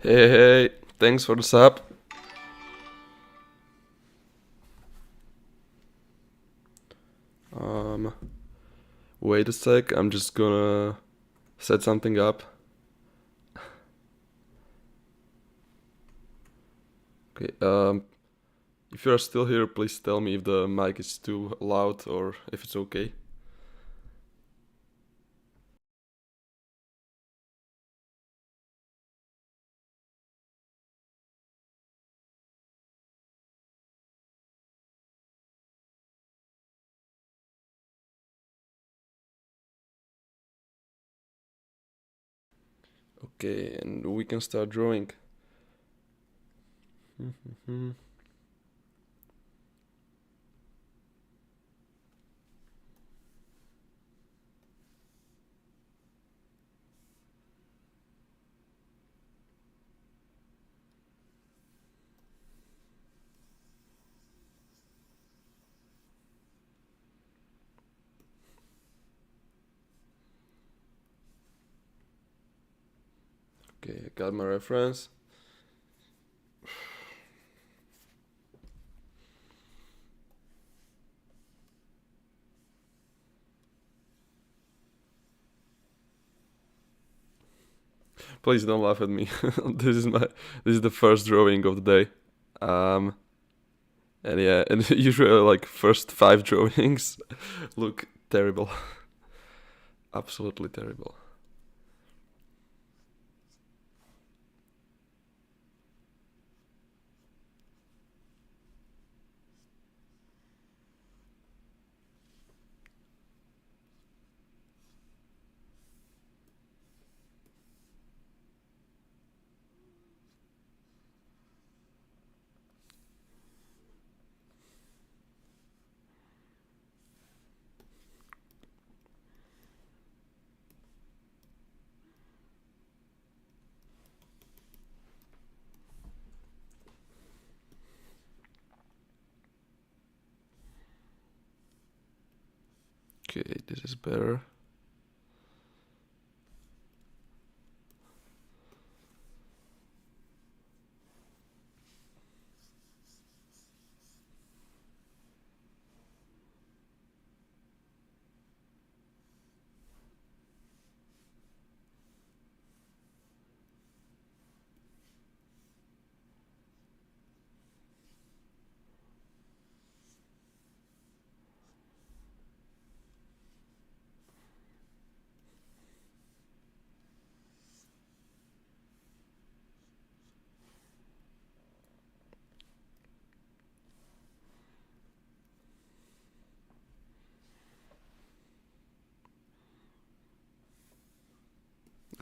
Hey, thanks for the sub. Wait a sec, I'm just gonna set something up. Okay, if you're still here, please tell me if the mic is too loud or if it's okay. Okay, and we can start drawing. Okay, I got my reference. Please don't laugh at me. This is the first drawing of the day. And yeah, and usually like first 5 drawings look terrible. Absolutely terrible. Okay, this is better.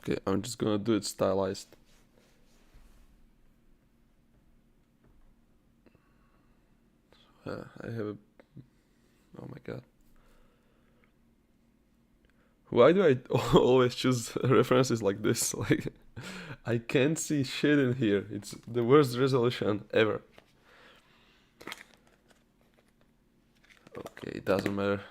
Okay, I'm just gonna do it stylized. I have a... Oh my god. Why do I always choose references like this? Like, I can't see shit in here. It's the worst resolution ever. Okay, it doesn't matter.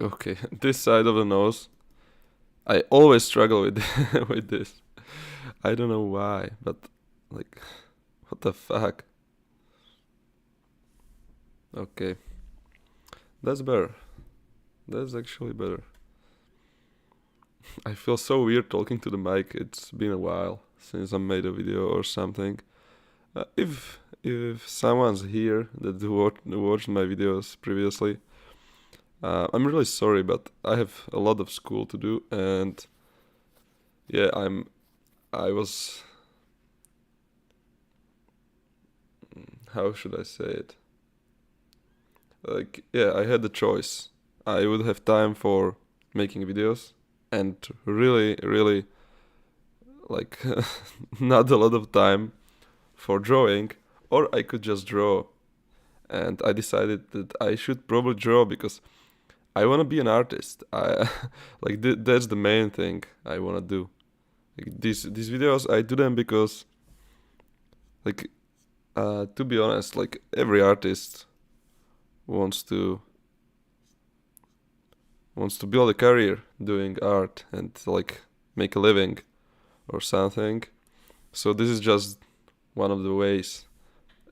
Okay, this side of the nose. I always struggle with with this. I don't know why, but like, what the fuck? Okay, that's better. That's actually better. I feel so weird talking to the mic. It's been a while since I made a video or something. If someone's here that watched my videos previously, I'm really sorry, but I have a lot of school to do, and yeah, I was how should I say it? Like, yeah, I had the choice. I would have time for making videos and really, really, like, not a lot of time for drawing, or I could just draw. And I decided that I should probably draw because I want to be an artist. I like that's the main thing I want to do. Like, these videos I do them because, like, to be honest, like every artist wants to build a career doing art and like make a living or something. So this is just one of the ways.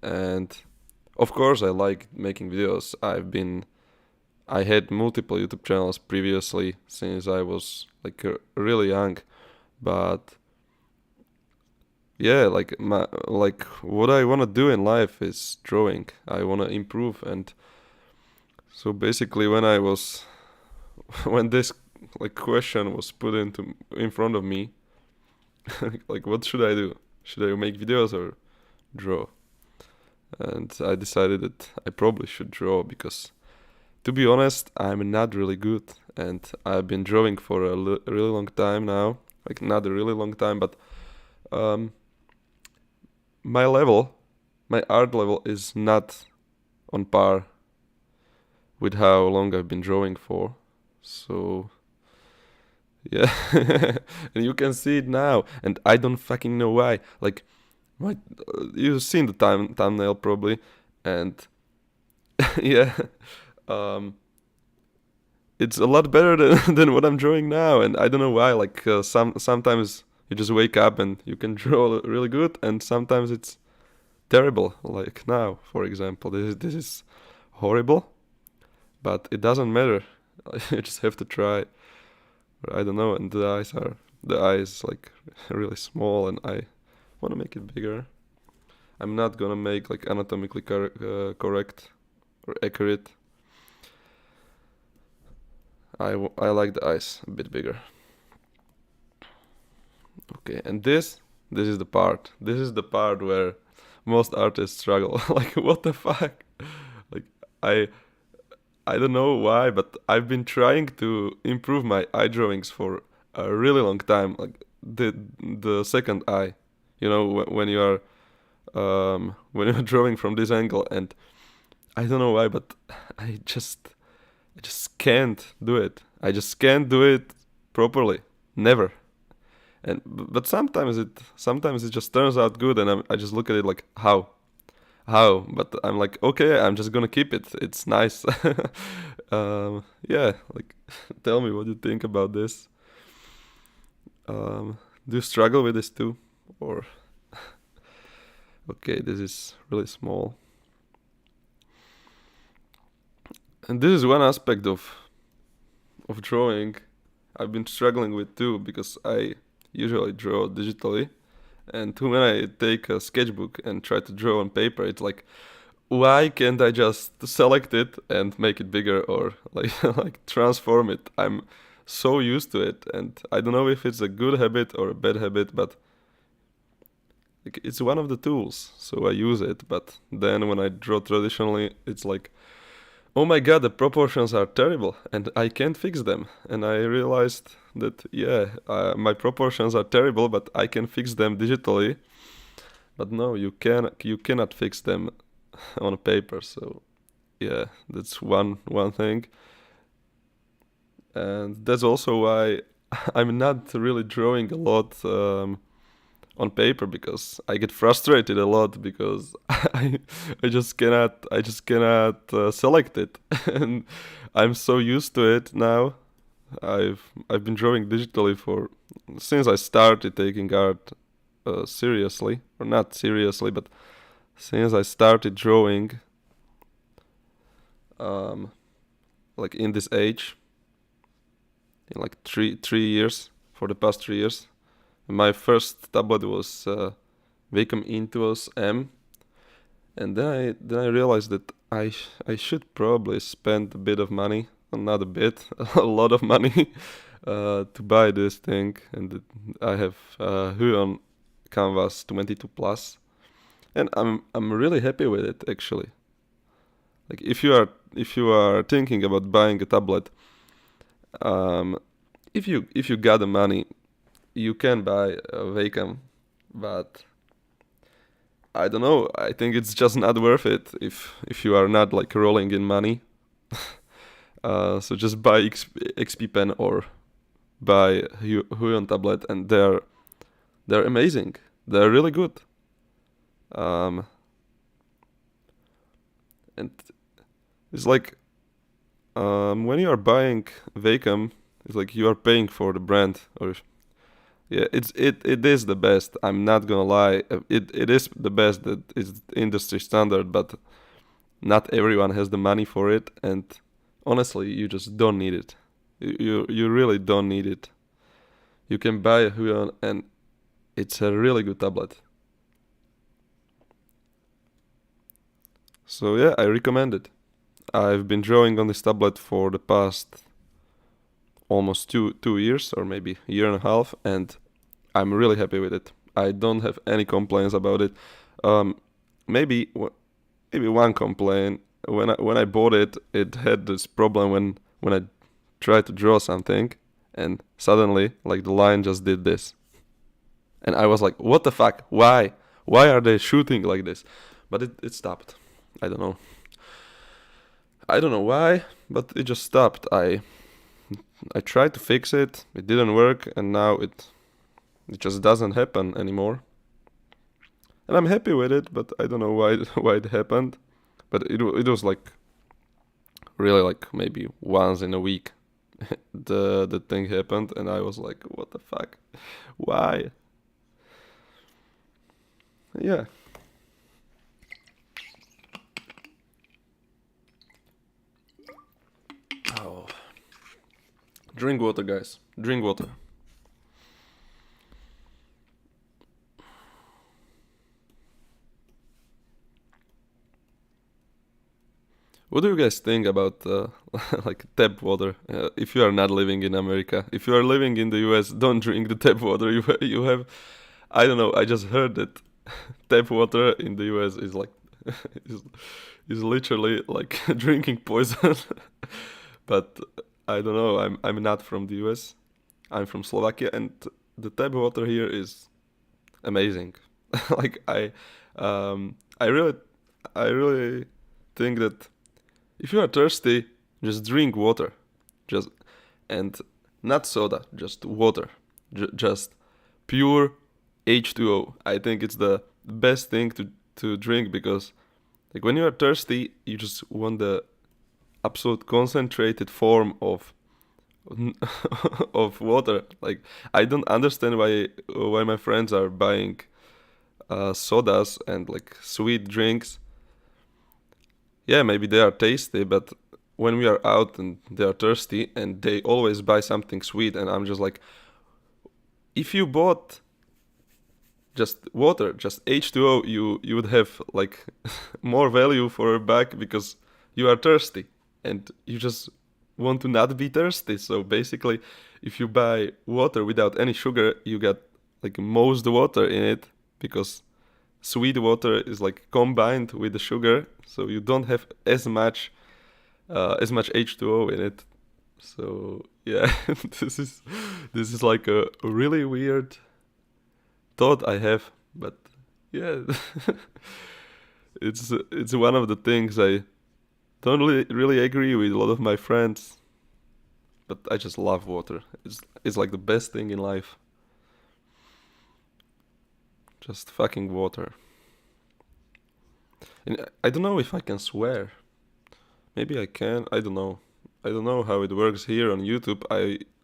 And of course I like making videos. I had multiple YouTube channels previously since I was like really young, but yeah, like what I want to do in life is drawing. I want to improve. And so basically when this like question was put in front of me, like what should I do? Should I make videos or draw? And I decided that I probably should draw because, to be honest, I'm not really good, and I've been drawing for a really long time now. Like, not a really long time, but um, my art level is not on par with how long I've been drawing for. So yeah, and you can see it now, and I don't fucking know why. Like, you've seen the thumbnail probably, and yeah, um, it's a lot better than what I'm drawing now, and I don't know why. Like, sometimes you just wake up and you can draw really good, and sometimes it's terrible. Like now, for example, this is horrible, but it doesn't matter. You just have to try. I don't know, and the eyes like really small, and I want to make it bigger. I'm not gonna make like anatomically correct or accurate. I like the eyes a bit bigger. Okay, and this is the part. This is the part where most artists struggle. Like, what the fuck? Like, I don't know why, but I've been trying to improve my eye drawings for a really long time. Like the second eye, when you are when you're drawing from this angle, and I don't know why, but I just can't do it. I just can't do it properly. Never. And but sometimes it just turns out good, and I just look at it like how, but I'm like, okay, I'm just gonna keep it. It's nice. Yeah, like tell me what you think about this. Do you struggle with this too, or okay, this is really small. And this is one aspect of drawing I've been struggling with too, because I usually draw digitally, and when I take a sketchbook and try to draw on paper, it's like, why can't I just select it and make it bigger, or like like transform it? I'm so used to it, and I don't know if it's a good habit or a bad habit, but like, it's one of the tools, so I use it. But then when I draw traditionally, it's like, oh my god, the proportions are terrible and I can't fix them. And I realized that, yeah, my proportions are terrible, but I can fix them digitally. But no, you cannot fix them on paper. So yeah, that's one thing. And that's also why I'm not really drawing a lot on paper, because I get frustrated a lot because I just cannot select it, and I'm so used to it now. I've been drawing digitally since I started taking art seriously, or not seriously, but since I started drawing, like in this age, in like 3 years, for the past 3 years. My first tablet was Wacom Intuos M, and then I realized that I should probably spend a bit of money, not a bit, a lot of money, to buy this thing. And I have Huion Kamvas 22 Plus, and I'm really happy with it actually. Like if you are thinking about buying a tablet, um, if you got the money, you can buy a Wacom, but I don't know. I think it's just not worth it if you are not like rolling in money. So just buy XP Pen or buy Huion tablet, and they're amazing. They're really good. Um, and it's like when you are buying Wacom, it's like you are paying for the brand. Or yeah, it is the best. I'm not gonna lie. It is the best that is industry standard, but not everyone has the money for it, and honestly, you just don't need it. You really don't need it. You can buy a Huion, and it's a really good tablet. So yeah, I recommend it. I've been drawing on this tablet for the past almost two years, or maybe a year and a half, and I'm really happy with it. I don't have any complaints about it. Um, maybe maybe one complaint. When I bought it, it had this problem when I tried to draw something, and suddenly like the line just did this, and I was like, "What the fuck? Why? Why are they shooting like this?" But it stopped. I don't know. I don't know why, but it just stopped. I tried to fix it. It didn't work, and now it just doesn't happen anymore. And I'm happy with it, but I don't know why why it happened. But it was like really like maybe once in a week the thing happened, and I was like, what the fuck? Why? Yeah. Oh. Drink water, guys. Drink water. What do you guys think about like tap water? If you are not living in America, if you are living in the US, don't drink the tap water. You have, I don't know. I just heard that tap water in the US is like is, is literally like drinking poison. But I don't know. I'm not from the US. I'm from Slovakia, and the tap water here is amazing. Like I really think that if you are thirsty, just drink water, just and not soda, just water, just pure H2O. I think it's the best thing to drink because like when you are thirsty, you just want the absolute concentrated form of of water. Like I don't understand why my friends are buying sodas and like sweet drinks. Yeah, maybe they are tasty, but when we are out and they are thirsty and they always buy something sweet, and I'm just like, if you bought just water, just H2O, you would have like more value for a buck because you are thirsty and you just want to not be thirsty. So basically, if you buy water without any sugar, you get like most water in it because sweet water is like combined with the sugar, so you don't have as much H2O in it. So yeah, this is like a really weird thought I have, but yeah, it's one of the things I don't really agree with a lot of my friends, but I just love water. It's like the best thing in life. Just fucking water. And I don't know if I can swear. Maybe I can. I don't know. I don't know how it works here on YouTube.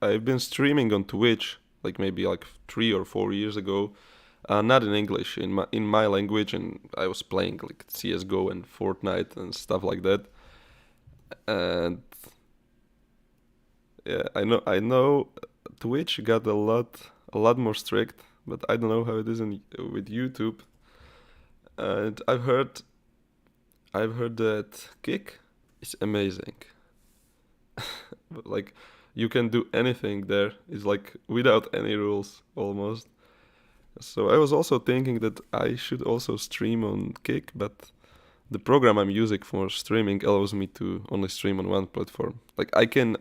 I've been streaming on Twitch like maybe like 3 or 4 years ago, not in English, in my language, and I was playing like CS:GO and Fortnite and stuff like that. And yeah, I know Twitch got a lot more strict, but I don't know how it is with YouTube. And I've heard that Kick is amazing. But like you can do anything there. It's like without any rules almost. So I was also thinking that I should also stream on Kick, but the program I'm using for streaming allows me to only stream on one platform. Like I can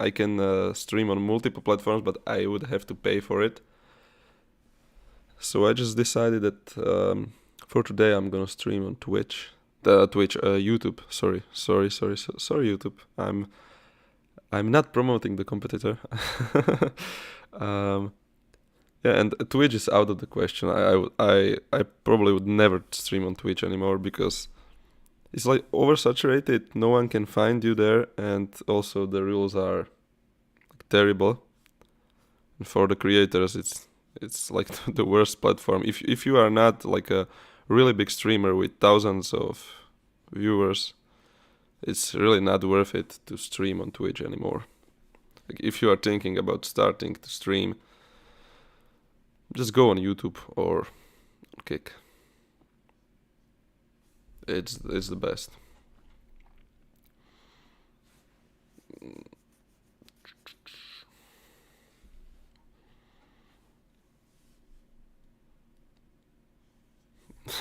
stream on multiple platforms, but I would have to pay for it. So I just decided that for today I'm gonna stream on Twitch. YouTube. Sorry, YouTube. I'm not promoting the competitor. um, yeah, and Twitch is out of the question. I probably would never stream on Twitch anymore because it's like oversaturated. No one can find you there, and also the rules are terrible. And for the creators, it's like the worst platform. If you are not like a really big streamer with thousands of viewers, it's really not worth it to stream on Twitch anymore. Like if you are thinking about starting to stream, just go on YouTube or Kick. It's the best.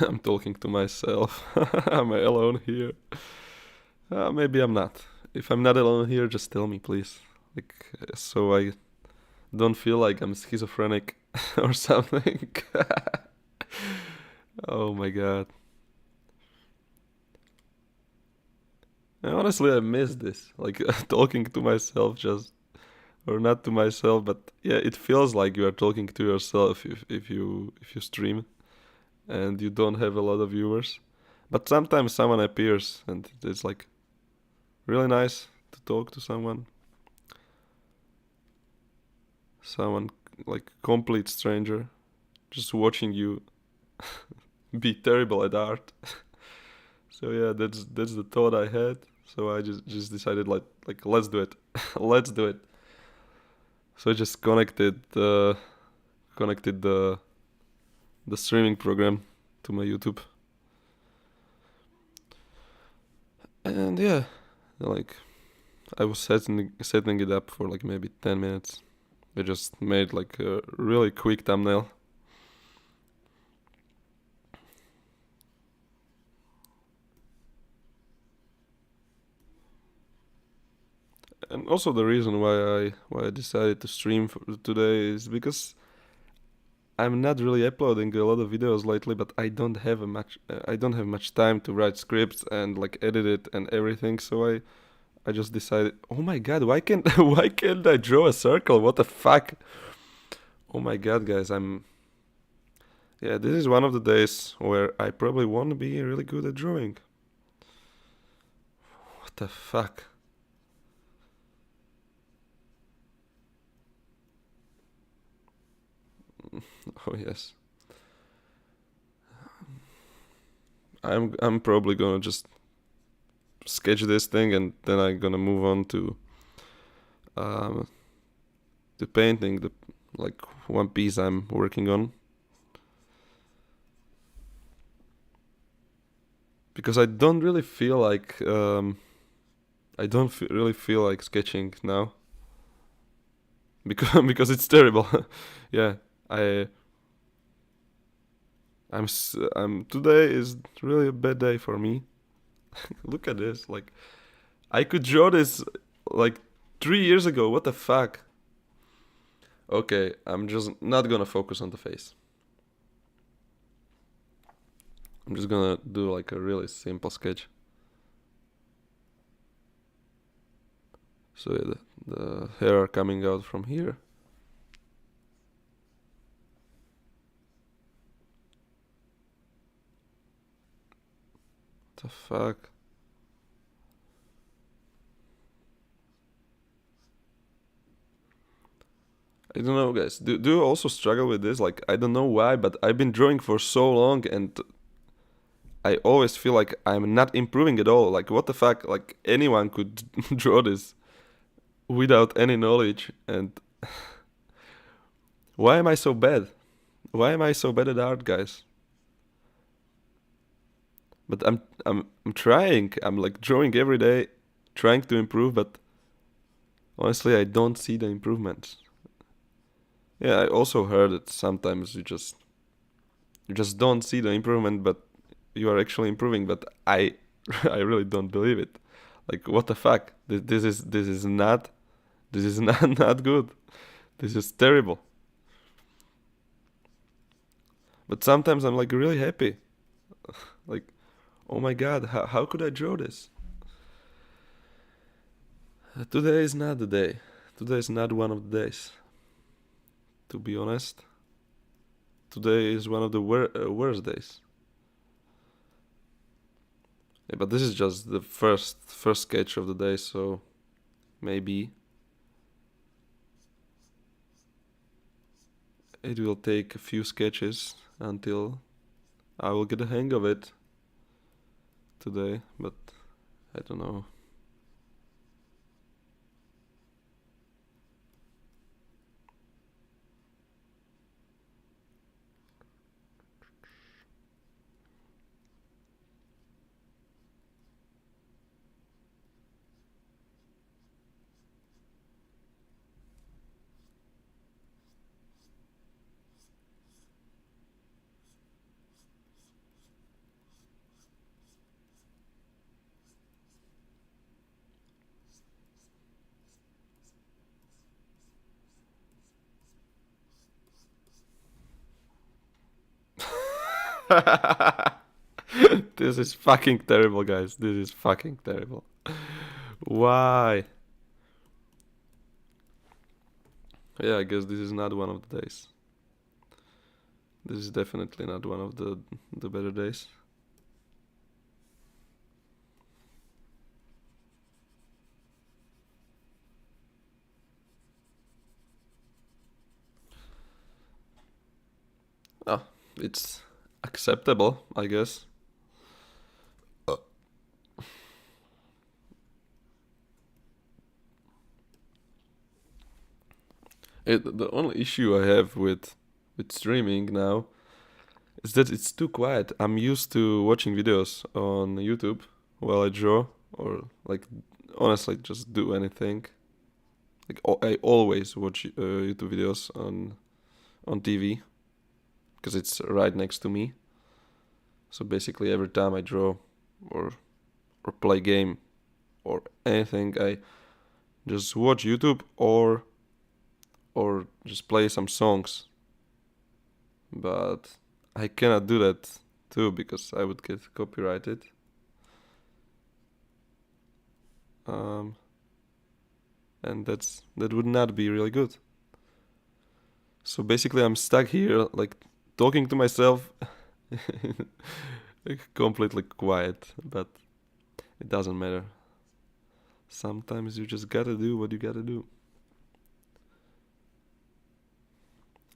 I'm talking to myself. Am I alone here? Maybe I'm not. If I'm not alone here, just tell me, please. Like, so I don't feel like I'm schizophrenic or something. Oh my god. And honestly, I miss this. Like, talking to myself just. Or not to myself, but yeah, it feels like you are talking to yourself if you stream and you don't have a lot of viewers. But sometimes someone appears and it's like really nice to talk to someone. Someone like complete stranger just watching you be terrible at art. So yeah, that's the thought I had. So I just decided like let's do it. Let's do it. So I just connected the streaming program to my YouTube. And yeah, like I was setting it up for like maybe 10 minutes. I just made like a really quick thumbnail. And also the reason why I decided to stream for today is because I'm not really uploading a lot of videos lately, but I don't have much time to write scripts and like edit it and everything. So I just decided, oh my god, why can't why can't I draw a circle? What the fuck? Oh my god, guys, yeah, this is one of the days where I probably won't be really good at drawing. What the fuck? Oh yes. I'm probably gonna just sketch this thing and then I'm gonna move on um to painting the like one piece I'm working on. Because I don't really feel like really feel like sketching now. Because it's terrible. Yeah, I I'm today is really a bad day for me. Look at this. Like I could draw this like 3 years ago. What the fuck? Okay, I'm just not gonna focus on the face. I'm just gonna do like a really simple sketch. So yeah, the hair are coming out from here. What the fuck? I don't know, guys. Do you also struggle with this? Like, I don't know why, but I've been drawing for so long and I always feel like I'm not improving at all. Like, what the fuck? Like, anyone could draw this without any knowledge. And why am I so bad? Why am I so bad at art, guys? But I'm trying. I'm like drawing every day, trying to improve, but honestly, I don't see the improvements. Yeah, I also heard that sometimes you just You just don't see the improvement, but you are actually improving. But I I really don't believe it. Like, what the fuck? This is not not good. This is terrible. But sometimes I'm like really happy. Like, oh my god, how could I draw this? Today is not the day. Today is not one of the days. To be honest, today is one of the worst days. Yeah, but this is just the first sketch of the day, so maybe it will take a few sketches until I will get a hang of it today, but I don't know. This is fucking terrible, guys. This is fucking terrible. Why? Yeah, I guess this is not one of the days. This is definitely not one of the better days. Oh, it's acceptable, I guess. The only issue I have with streaming now is that it's too quiet. I'm used to watching videos on YouTube while I draw, or like honestly just do anything. Like I always watch YouTube videos on TV because it's right next to me. So basically every time I draw or play game or anything, I just watch YouTube or just play some songs. But I cannot do that too because I would get copyrighted. And that would not be really good. So basically I'm stuck here like talking to myself like, completely quiet, but it doesn't matter. Sometimes you just gotta do what you gotta do.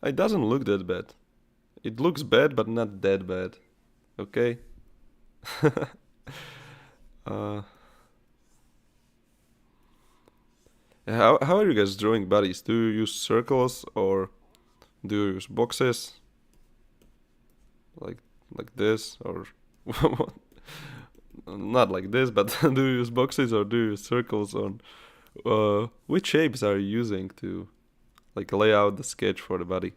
It doesn't look that bad. It looks bad, but not that bad. Okay? uh, how are you guys drawing bodies? Do you use circles or do you use boxes? Like this or not like this, but do you use boxes or do you use circles on which shapes are you using to like lay out the sketch for the body?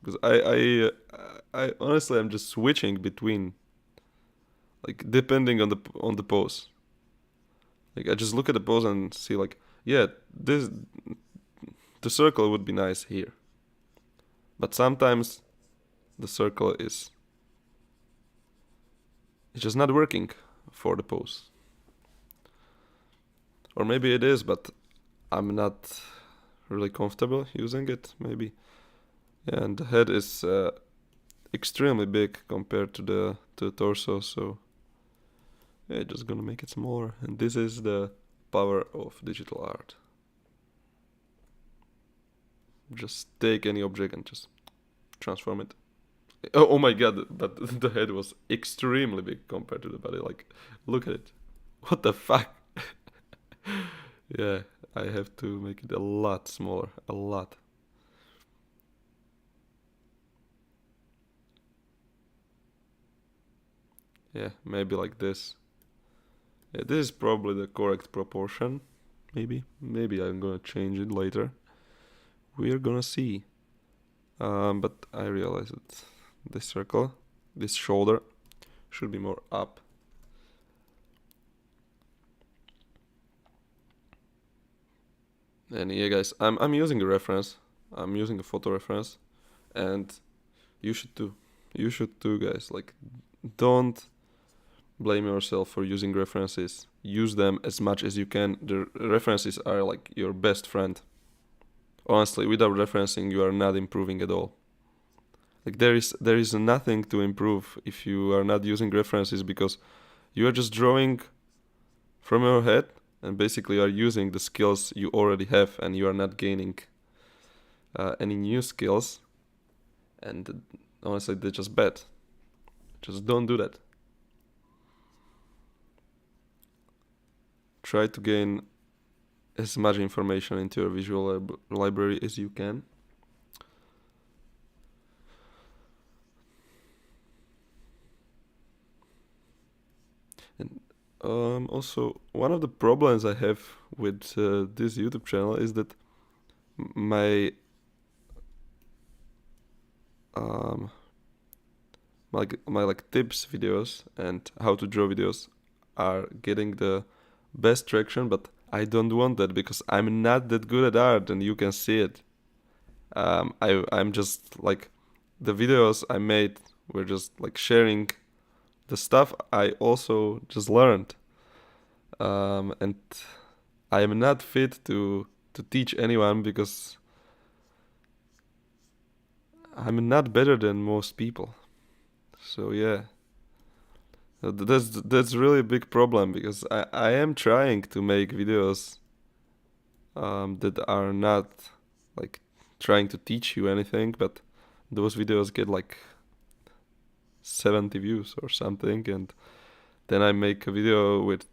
Because I honestly I'm just switching between like depending on the pose. Like I just look at the pose and see like yeah this the circle would be nice here, but sometimes the circle is it's just not working for the pose. Or maybe it is, but I'm not really comfortable using it. Maybe. Yeah, and the head is extremely big compared to the torso, so yeah, just gonna make it smaller. And this is the power of digital art. Just take any object and just transform it. Oh my god, but the head was extremely big compared to the body. Like, look at it. What the fuck? Yeah, I have to make it a lot smaller. A lot. Yeah, maybe like this. Yeah, this is probably the correct proportion. Maybe. Maybe I'm gonna change it later. We're gonna see. But I realize that this circle. This shoulder should be more up. And yeah, guys, I'm using a reference. I'm using a photo reference, and you should too. You should too, guys. Like, don't blame yourself for using references. Use them as much as you can. The references are like your best friend. Honestly, without referencing, you are not improving at all. Like, there is nothing to improve if you are not using references, because you are just drawing from your head and basically are using the skills you already have, and you are not gaining any new skills. And honestly, they're just bad. Just don't do that. Try to gain as much information into your visual library as you can. And also, one of the problems I have with this YouTube channel is that my my like tips videos and how to draw videos are getting the best traction, but I don't want that because I'm not that good at art, and you can see it. I'm just like, the videos I made were just like sharing the stuff I also just learned, and I am not fit to teach anyone because I'm not better than most people. So yeah, that's really a big problem, because I am trying to make videos that are not like trying to teach you anything, but those videos get like 70 views or something, and then I make a video with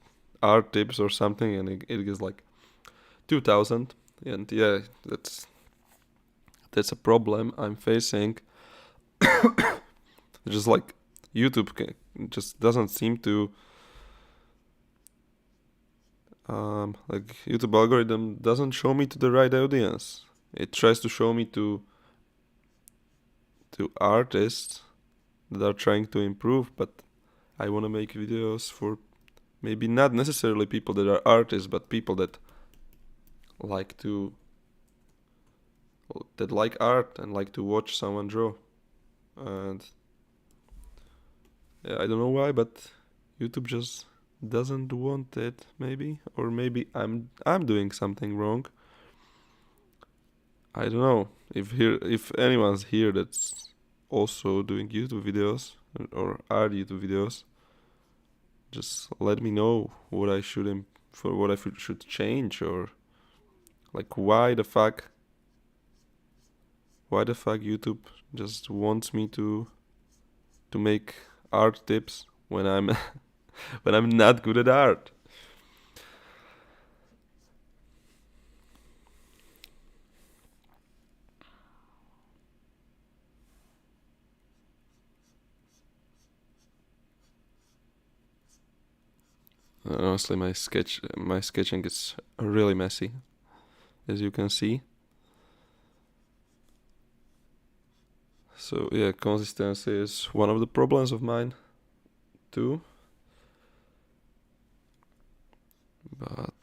art tips or something, and it gets like 2000. And yeah, that's a problem I'm facing. Just like YouTube just doesn't seem to like, YouTube algorithm doesn't show me to the right audience. It tries to show me to artists that are trying to improve, but I want to make videos for maybe not necessarily people that are artists, but people that like art and like to watch someone draw. And yeah, I don't know why, but YouTube just doesn't want it, maybe, or maybe I'm doing something wrong. I don't know if anyone's here that's also doing YouTube videos or art YouTube videos. Just let me know what I should what I should change, or like why the fuck YouTube just wants me to make art tips when I'm when I'm not good at art. Honestly, my sketching is really messy, as you can see. So yeah, consistency is one of the problems of mine too. But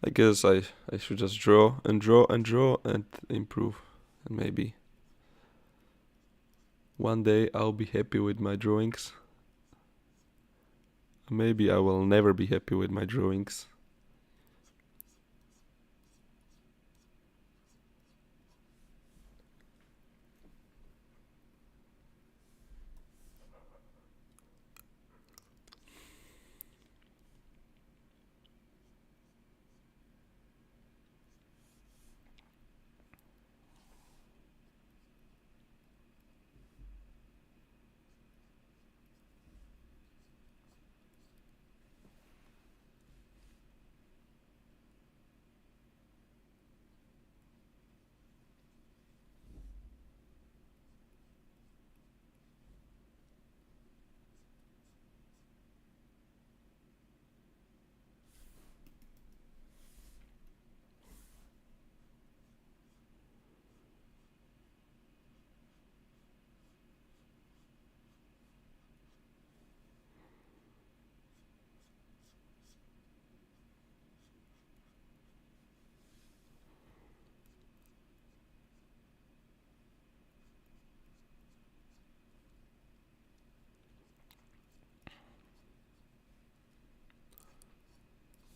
I guess I should just draw and draw and draw and improve, and maybe one day I'll be happy with my drawings. Maybe I will never be happy with my drawings.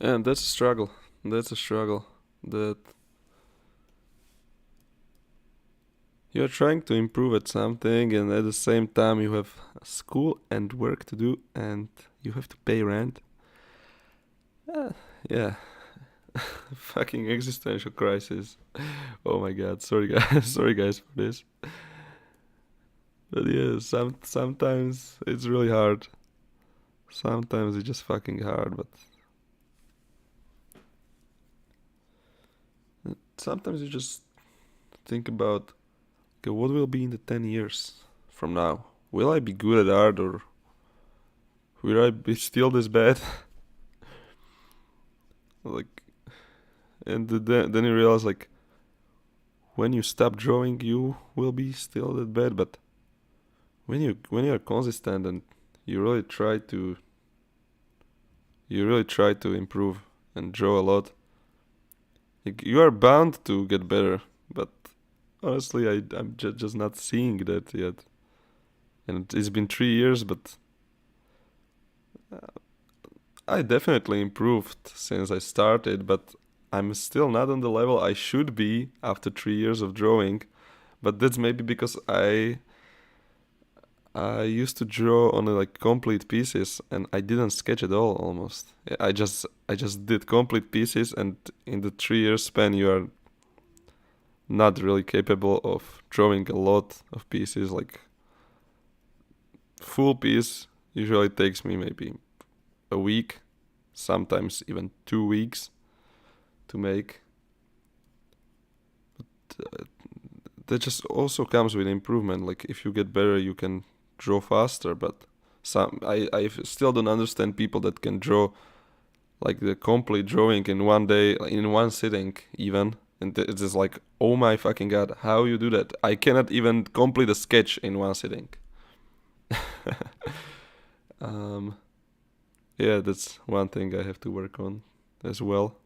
And that's a struggle. That's a struggle. That you're trying to improve at something, and at the same time you have school and work to do, and you have to pay rent. Yeah, fucking existential crisis. Oh my god, sorry guys, sorry guys for this. But yeah, sometimes it's really hard. Sometimes it's just fucking hard, but sometimes you just think about, okay, what will be in the 10 years from now? Will I be good at art, or will I be still this bad? Like, and then you realize, like, when you stop drawing, you will be still that bad. But when you are consistent and you really try to improve and draw a lot, you are bound to get better. But honestly, I'm just not seeing that yet. And it's been 3 years, but I definitely improved since I started. But I'm still not on the level I should be after 3 years of drawing. But that's maybe because I used to draw on like complete pieces, and I didn't sketch at all almost. I just did complete pieces, and in the 3 year span you are not really capable of drawing a lot of pieces. Like, full piece usually takes me maybe a week, sometimes even 2 weeks to make. Uh, that just also comes with improvement. Like, if you get better, you can draw faster. But I still don't understand people that can draw like the complete drawing in one day, in one sitting even. And it's just like, oh my fucking god, how you do that? I cannot even complete a sketch in one sitting. um, yeah, that's one thing I have to work on as well.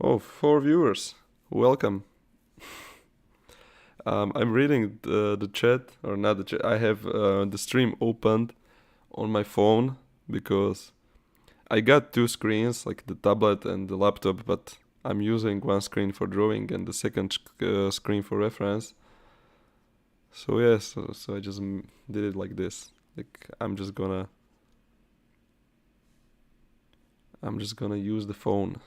Oh, 4 viewers, welcome. I'm reading the chat, or not the chat. I have the stream opened on my phone because I got two screens, like the tablet and the laptop, but I'm using one screen for drawing and the second screen for reference. So yeah, so I just did it like this. Like, I'm just gonna use the phone.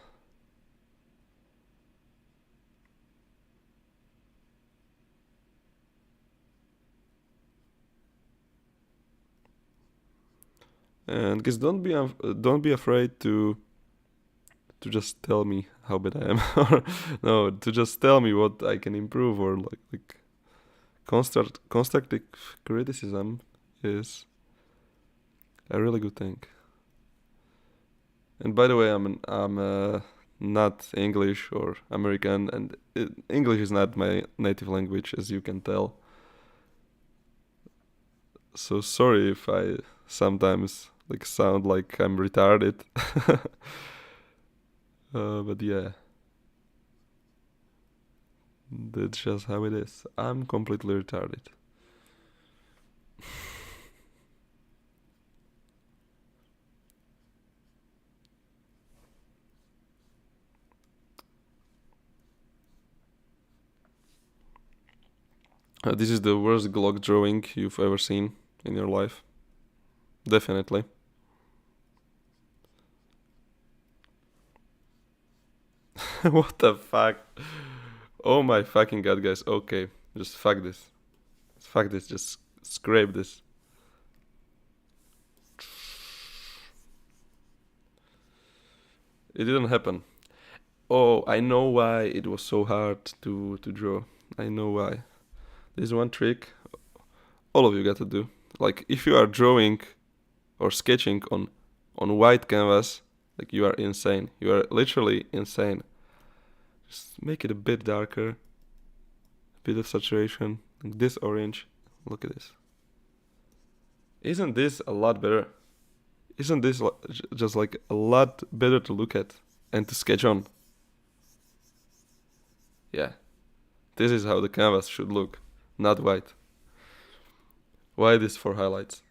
And guys, don't be afraid to just tell me how bad I am, or no, to just tell me what I can improve, or like constructive criticism is a really good thing. And by the way, I'm not English or American, and English is not my native language, as you can tell. So sorry if I sometimes like sound like I'm retarded. But yeah, that's just how it is. I'm completely retarded. This is the worst Glock drawing you've ever seen in your life. Definitely. What the fuck? Oh my fucking god, guys. Okay, just fuck this. Fuck this. Just scrape this. It didn't happen. Oh, I know why it was so hard to draw. I know why. There's one trick all of you got to do. Like, if you are drawing or sketching on white canvas, like, you are insane. You are literally insane. Just make it a bit darker, a bit of saturation, like this orange. Look at this. Isn't this a lot better? Isn't this just like a lot better to look at and to sketch on? Yeah, this is how the canvas should look, not white. White is for highlights.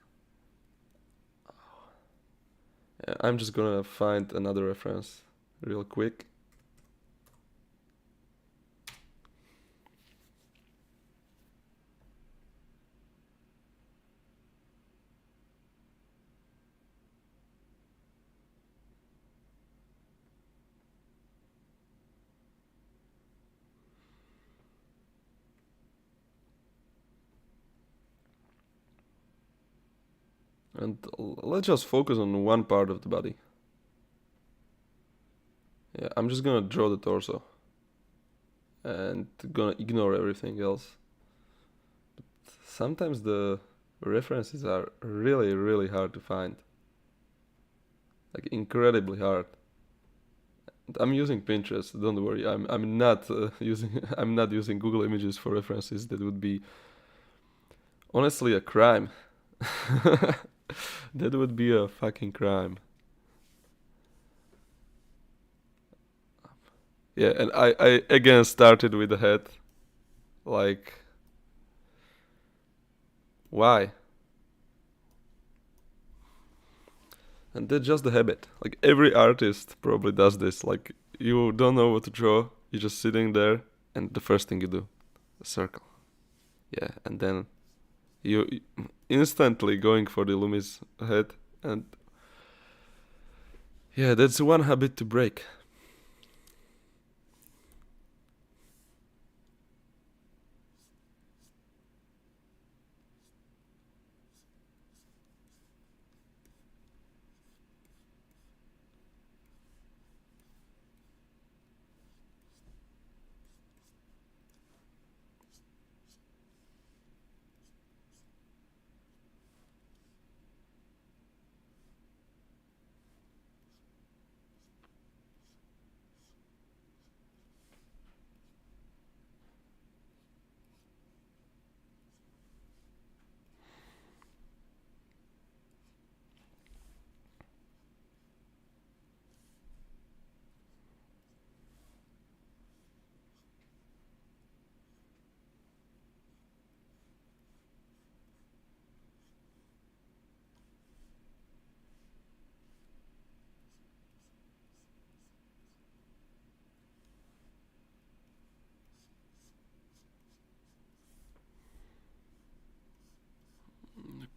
I'm just gonna find another reference real quick. And let's just focus on one part of the body. Yeah, I'm just gonna draw the torso and gonna ignore everything else. But sometimes the references are really, really hard to find. Like incredibly hard. And I'm using Pinterest. Don't worry. I'm not using Google Images for references. That would be honestly a crime. That would be a fucking crime. Yeah, and I again started with the head. Like, why? And that's just the habit. Like, every artist probably does this. Like, you don't know what to draw, you're just sitting there, and the first thing you do, a circle. Yeah, and then you instantly going for the Loomis head, and yeah, that's one habit to break.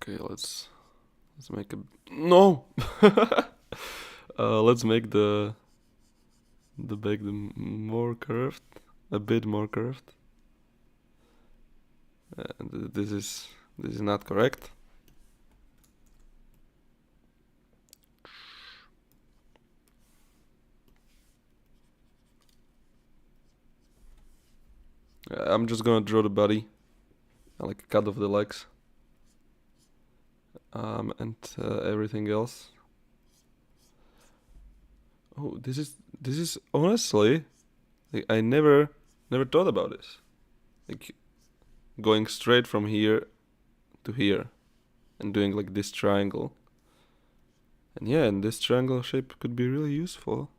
Okay, let's make a no. Let's make the back more curved, a bit more curved. This is not correct. I'm just gonna draw the body, like a cut of the legs, and everything else. Oh, this is honestly, like, I never thought about this. Like going straight from here to here, and doing like this triangle. And yeah, and this triangle shape could be really useful.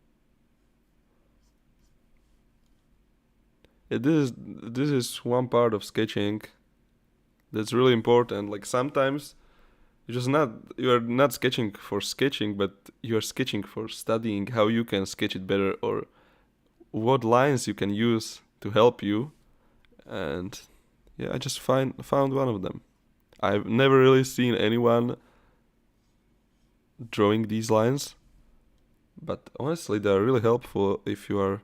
Yeah, this is one part of sketching that's really important. Like sometimes you are not sketching for sketching, but you are sketching for studying how you can sketch it better or what lines you can use to help you. And yeah, I just found one of them. I've never really seen anyone drawing these lines, but honestly, they are really helpful if you are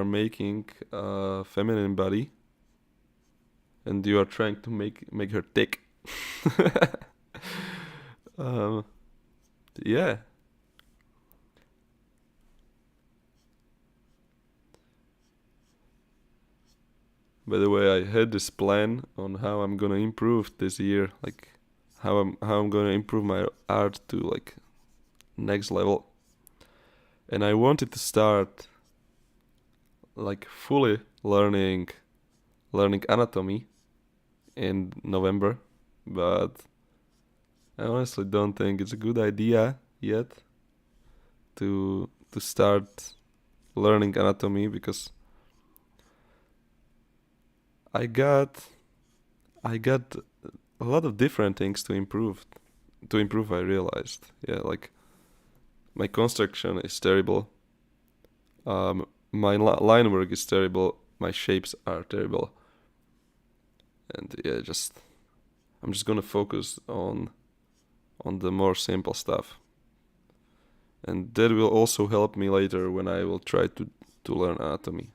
making a feminine body and you are trying to make her thick. um, yeah. By the way, I had this plan on how I'm gonna improve this year, like how I'm gonna improve my art to like next level. And I wanted to start like fully learning anatomy in November, but I honestly don't think it's a good idea yet to start learning anatomy because I got a lot of different things to improve to improve, I realized, yeah, like my construction is terrible. My line work is terrible. My shapes are terrible. And yeah, I'm just gonna focus on the more simple stuff. And that will also help me later when I will try to learn anatomy.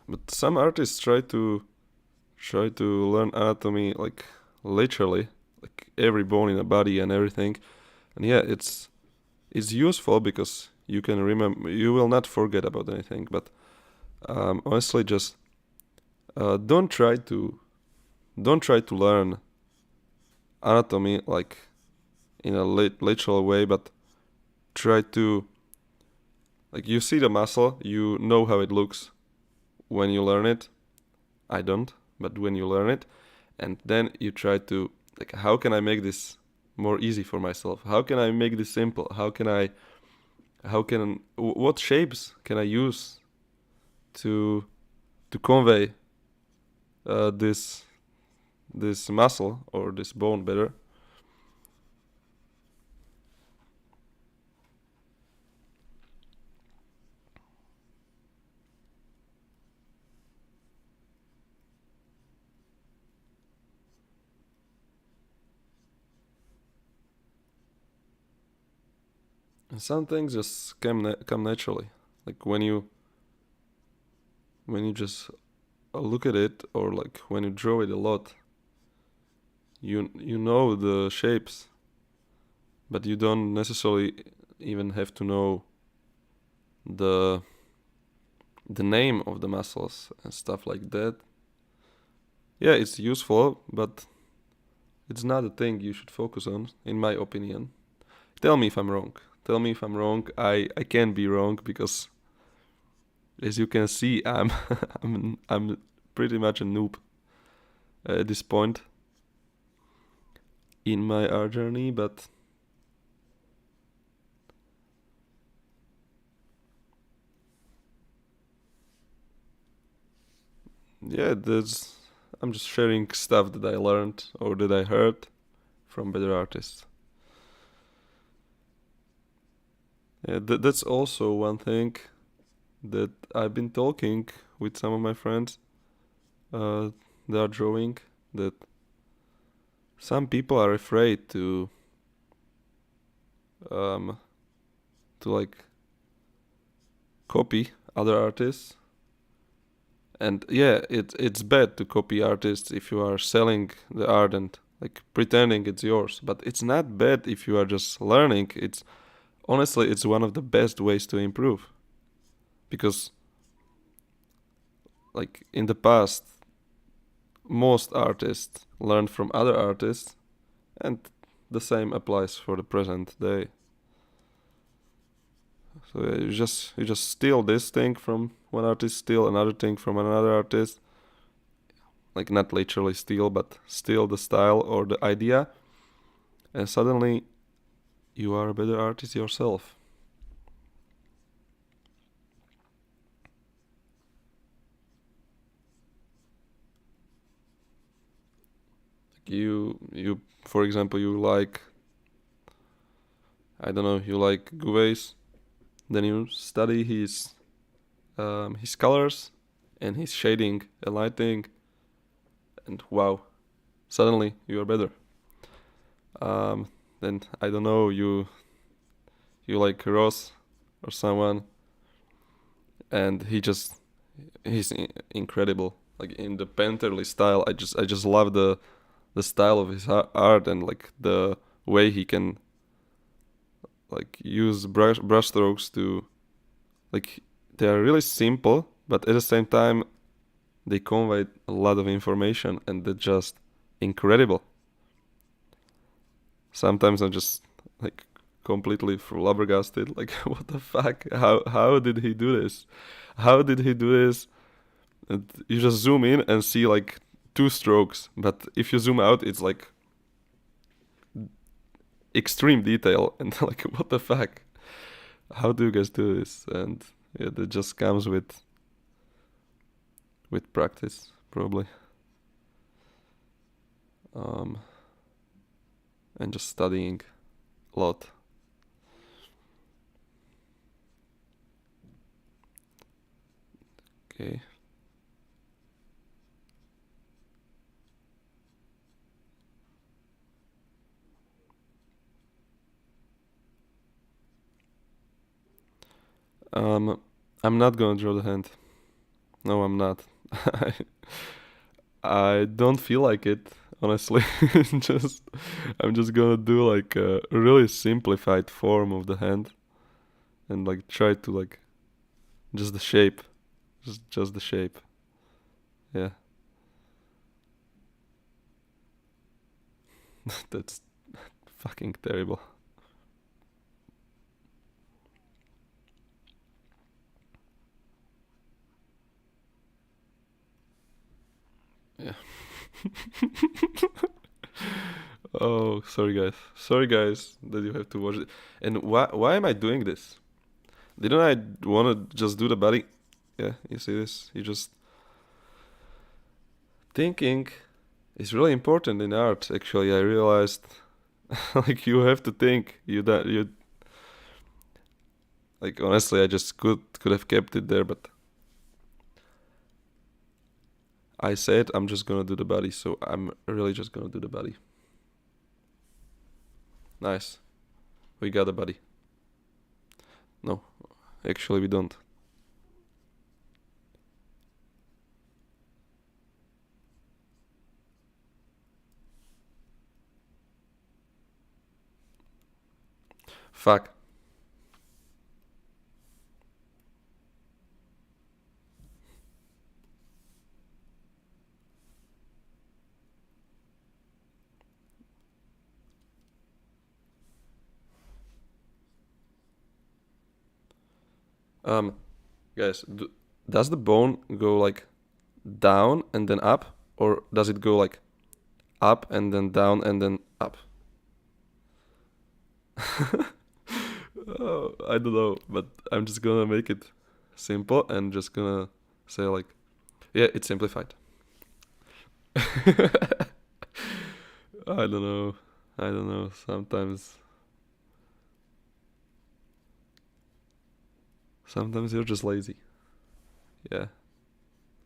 But some artists try to learn anatomy like literally, like every bone in the body and everything. And yeah, it's useful because you can remember, you will not forget about anything. But honestly, just don't try to learn anatomy like in a literal way, but try to, like, you see the muscle, you know how it looks when you learn it. I don't, but when you learn it, and then you try to, like, how can I make this more easy for myself? How can I make this simple? What shapes can I use to convey this muscle or this bone better? And some things just come naturally, like when you just look at it, or like when you draw it a lot, you know the shapes, but you don't necessarily even have to know the the name of the muscles and stuff like that. Yeah, it's useful, but it's not a thing you should focus on, in my opinion. Tell me if I'm wrong. Tell me if I'm wrong. I can be wrong because, as you can see, I'm I'm pretty much a noob at this point in my art journey, but yeah, I'm just sharing stuff that I learned or that I heard from better artists. Yeah, that's also one thing that I've been talking with some of my friends. Uh, they are drawing, that some people are afraid um to like copy other artists. And yeah, it's bad to copy artists if you are selling the art and like pretending it's yours. But it's not bad if you are just learning. It's honestly, it's one of the best ways to improve, because like in the past, most artists learned from other artists, and the same applies for the present day. So yeah, you just steal this thing from one artist, steal another thing from another artist, like not literally steal, but steal the style or the idea, and suddenly you are a better artist yourself. You for example, you like, I don't know, you like Gouvet's, then you study his colors and his shading and lighting, and wow, suddenly you are better. Um, then I don't know, you like Ross or someone, and he's incredible. Like in the painterly style, I just love the style of his art, and like the way he can like use brush strokes to, like, they are really simple, but at the same time they convey a lot of information, and they're just incredible. Sometimes I'm just like completely flabbergasted. Like, what the fuck? How did he do this? How did he do this? And you just zoom in and see like two strokes, but if you zoom out, it's like extreme detail, and like, what the fuck? How do you guys do this? And Yeah, that just comes with practice, probably. And just studying a lot. Okay. I'm not gonna draw the hand. No, I'm not. I don't feel like it, honestly. just I'm just gonna do like a really simplified form of the hand and like try to like just the shape. Just the shape. Yeah. That's fucking terrible. Yeah. Oh, sorry guys. Sorry guys that you have to watch it. And why am I doing this? Didn't I want to just do the body? Yeah, you see this? You just thinking is really important in art. Actually, I realized like you have to think. You like honestly, I just could have kept it there, but I said I'm just gonna do the body, so I'm really just gonna do the body. Nice. We got a body. No, actually we don't. Fuck. Um, guys, does the bone go like down and then up, or does it go like up and then down and then up? Oh, I don't know, but I'm just gonna make it simple and just gonna say like, yeah, it's simplified. I don't know. I don't know. Sometimes you're just lazy. Yeah.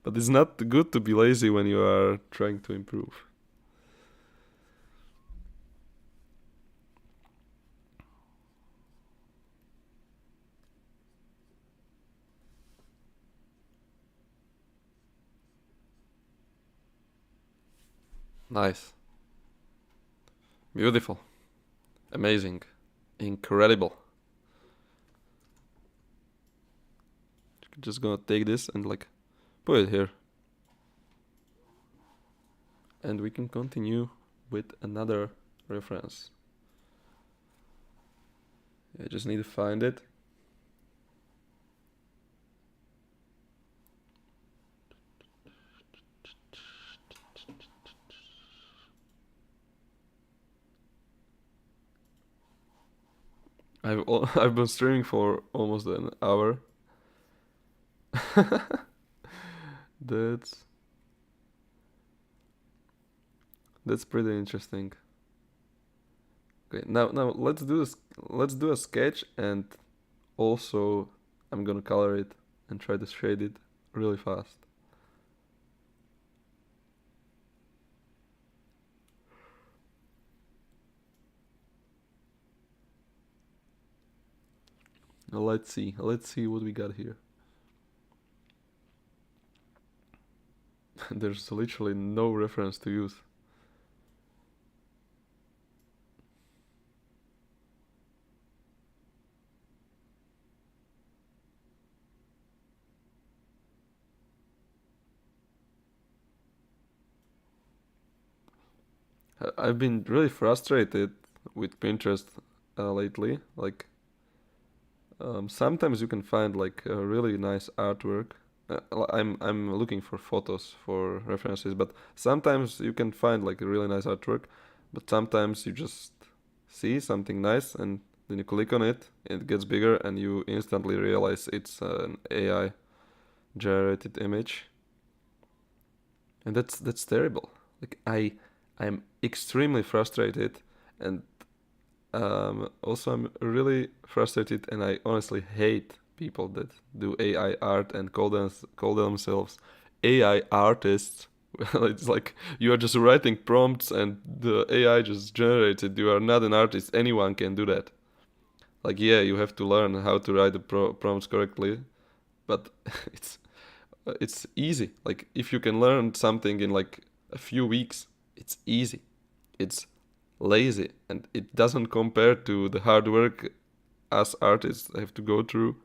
But it's not good to be lazy when you are trying to improve. Nice. Beautiful. Amazing. Incredible. Just gonna take this and like put it here. And we can continue with another reference. I just need to find it. I've been streaming for almost an hour. That's pretty interesting. Okay, now let's do this. Let's do a sketch, and also I'm gonna color it and try to shade it really fast. Now let's see what we got here. There's literally no reference to use. I've been really frustrated with Pinterest lately. Like, sometimes you can find like a really nice artwork. I'm looking for photos for references, but sometimes you can find like a really nice artwork, but sometimes you just see something nice and then you click on it, it gets bigger, and you instantly realize it's an AI generated image, and that's terrible. Like I'm extremely frustrated, and also I'm really frustrated, and I honestly hate people that do AI art and call themselves AI artists. It's like you are just writing prompts and the AI just generates it. You are not an artist. Anyone can do that. Like, yeah, you have to learn how to write the prompts correctly, but it's it's easy. Like, if you can learn something in like a few weeks, it's easy. It's lazy, and it doesn't compare to the hard work us artists have to go through,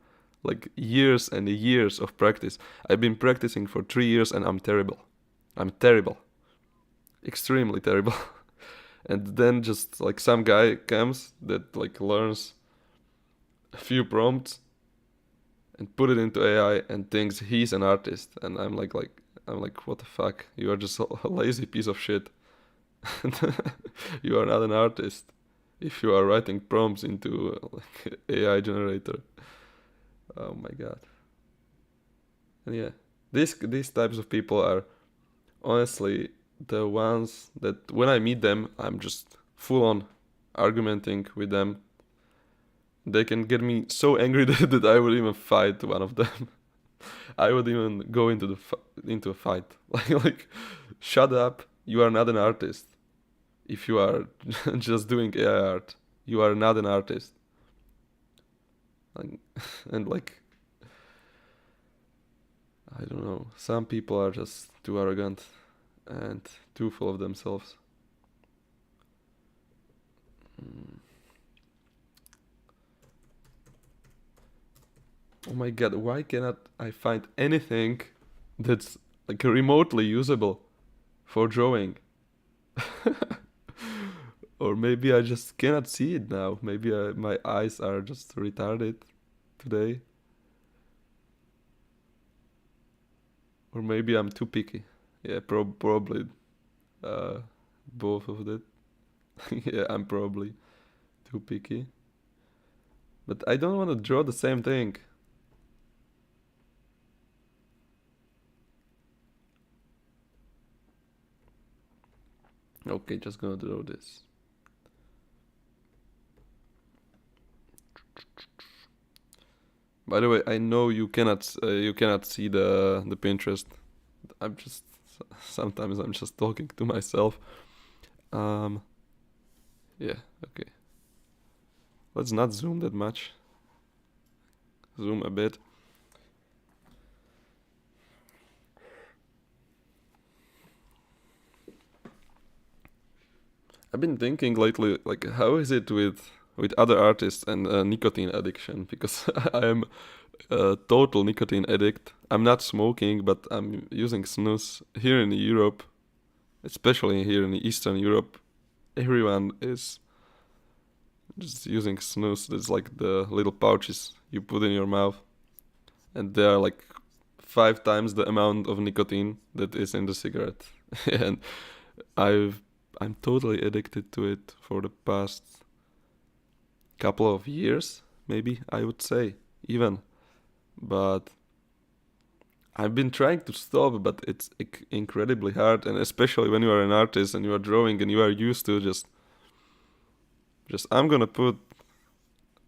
like years and years of practice. I've been practicing for 3 years, and I'm terrible. I'm terrible, extremely terrible. And then just like some guy comes that like learns a few prompts and put it into AI and thinks he's an artist, and I'm like, what the fuck? You are just a lazy piece of shit. You are not an artist if you are writing prompts into like AI generator. Oh my god. And yeah, these types of people are honestly the ones that when I meet them, I'm just full on argumenting with them. They can get me so angry that I would even fight one of them. I would even go into into a fight. Like, shut up. You are not an artist. If you are just doing AI art, you are not an artist. And like, I don't know. Some people are just too arrogant and too full of themselves. Oh my god, why cannot I find anything that's like remotely usable for drawing? Or maybe I just cannot see it now. Maybe my eyes are just retarded today. Or maybe I'm too picky. Yeah, probably both of that. Yeah, I'm probably too picky. But I don't want to draw the same thing. Okay, just gonna draw this. By the way, I know you cannot see the Pinterest. I'm just sometimes I'm just talking to myself. Yeah, okay. Let's not zoom that much. Zoom a bit. I've been thinking lately, like, how is it with other artists and nicotine addiction? Because I am a total nicotine addict. I'm not smoking, but I'm using snus here in Europe, especially here in Eastern Europe. Everyone is just using snus. There's like the little pouches you put in your mouth, and they are like 5 times the amount of nicotine that is in the cigarette. And I'm totally addicted to it for the past couple of years, maybe I would say even. But I've been trying to stop, but it's incredibly hard, and especially when you are an artist and you are drawing and you are used to just I'm gonna put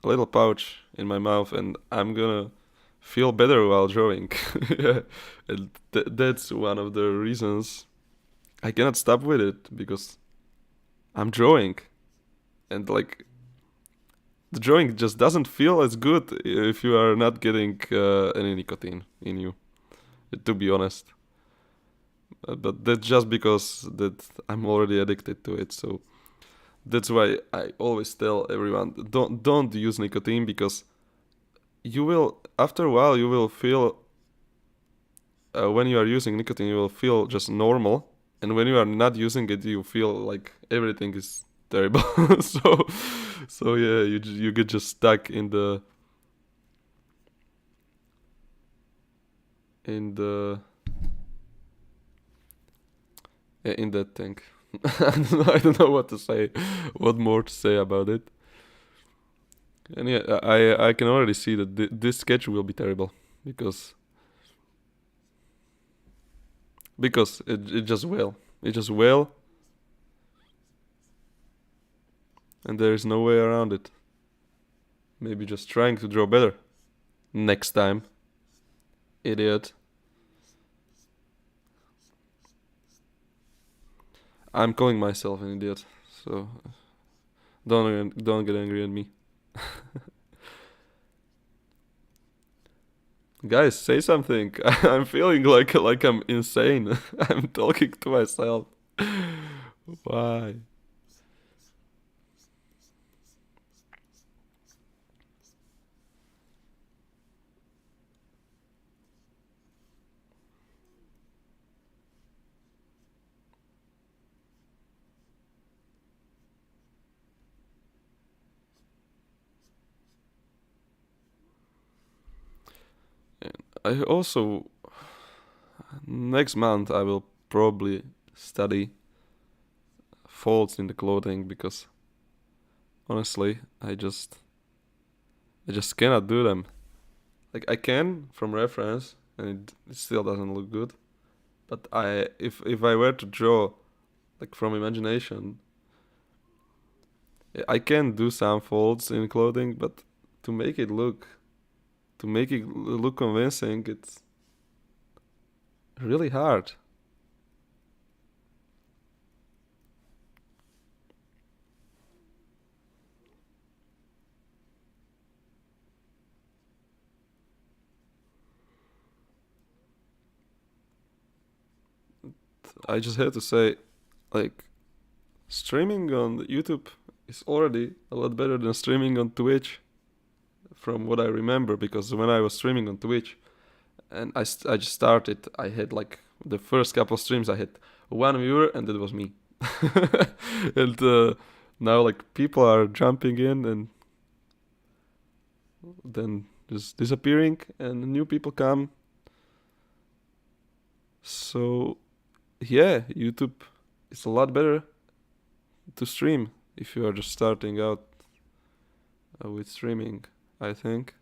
a little pouch in my mouth and I'm gonna feel better while drawing. Yeah. And that's one of the reasons I cannot stop with it, because I'm drawing, and like the drawing just doesn't feel as good if you are not getting any nicotine in you, to be honest. But that's just because that I'm already addicted to it. So that's why I always tell everyone, don't use nicotine, because you will, after a while you will feel when you are using nicotine you will feel just normal, and when you are not using it you feel like everything is terrible. So yeah, you get just stuck in the in the in that thing. I don't know what to say, what more to say about it. And yeah, I can already see that this sketch will be terrible because it just will. It just will, and there is no way around it. Maybe just trying to draw better next time, idiot. I'm calling myself an idiot, so don't get angry at me. Guys, say something. I'm feeling like I'm insane. I'm talking to myself. Why? I also next month I will probably study folds in the clothing because honestly I just cannot do them. Like I can from reference and it still doesn't look good. But if I were to draw like from imagination, I can do some folds in clothing, but to make it look convincing, it's really hard. I just have to say, like, streaming on YouTube is already a lot better than streaming on Twitch, from what I remember. Because when I was streaming on Twitch, and I just started, I had like the first couple of streams, I had one viewer, and that was me. And now, like, people are jumping in and then just disappearing, and new people come. So yeah, YouTube is a lot better to stream if you are just starting out with streaming, I think.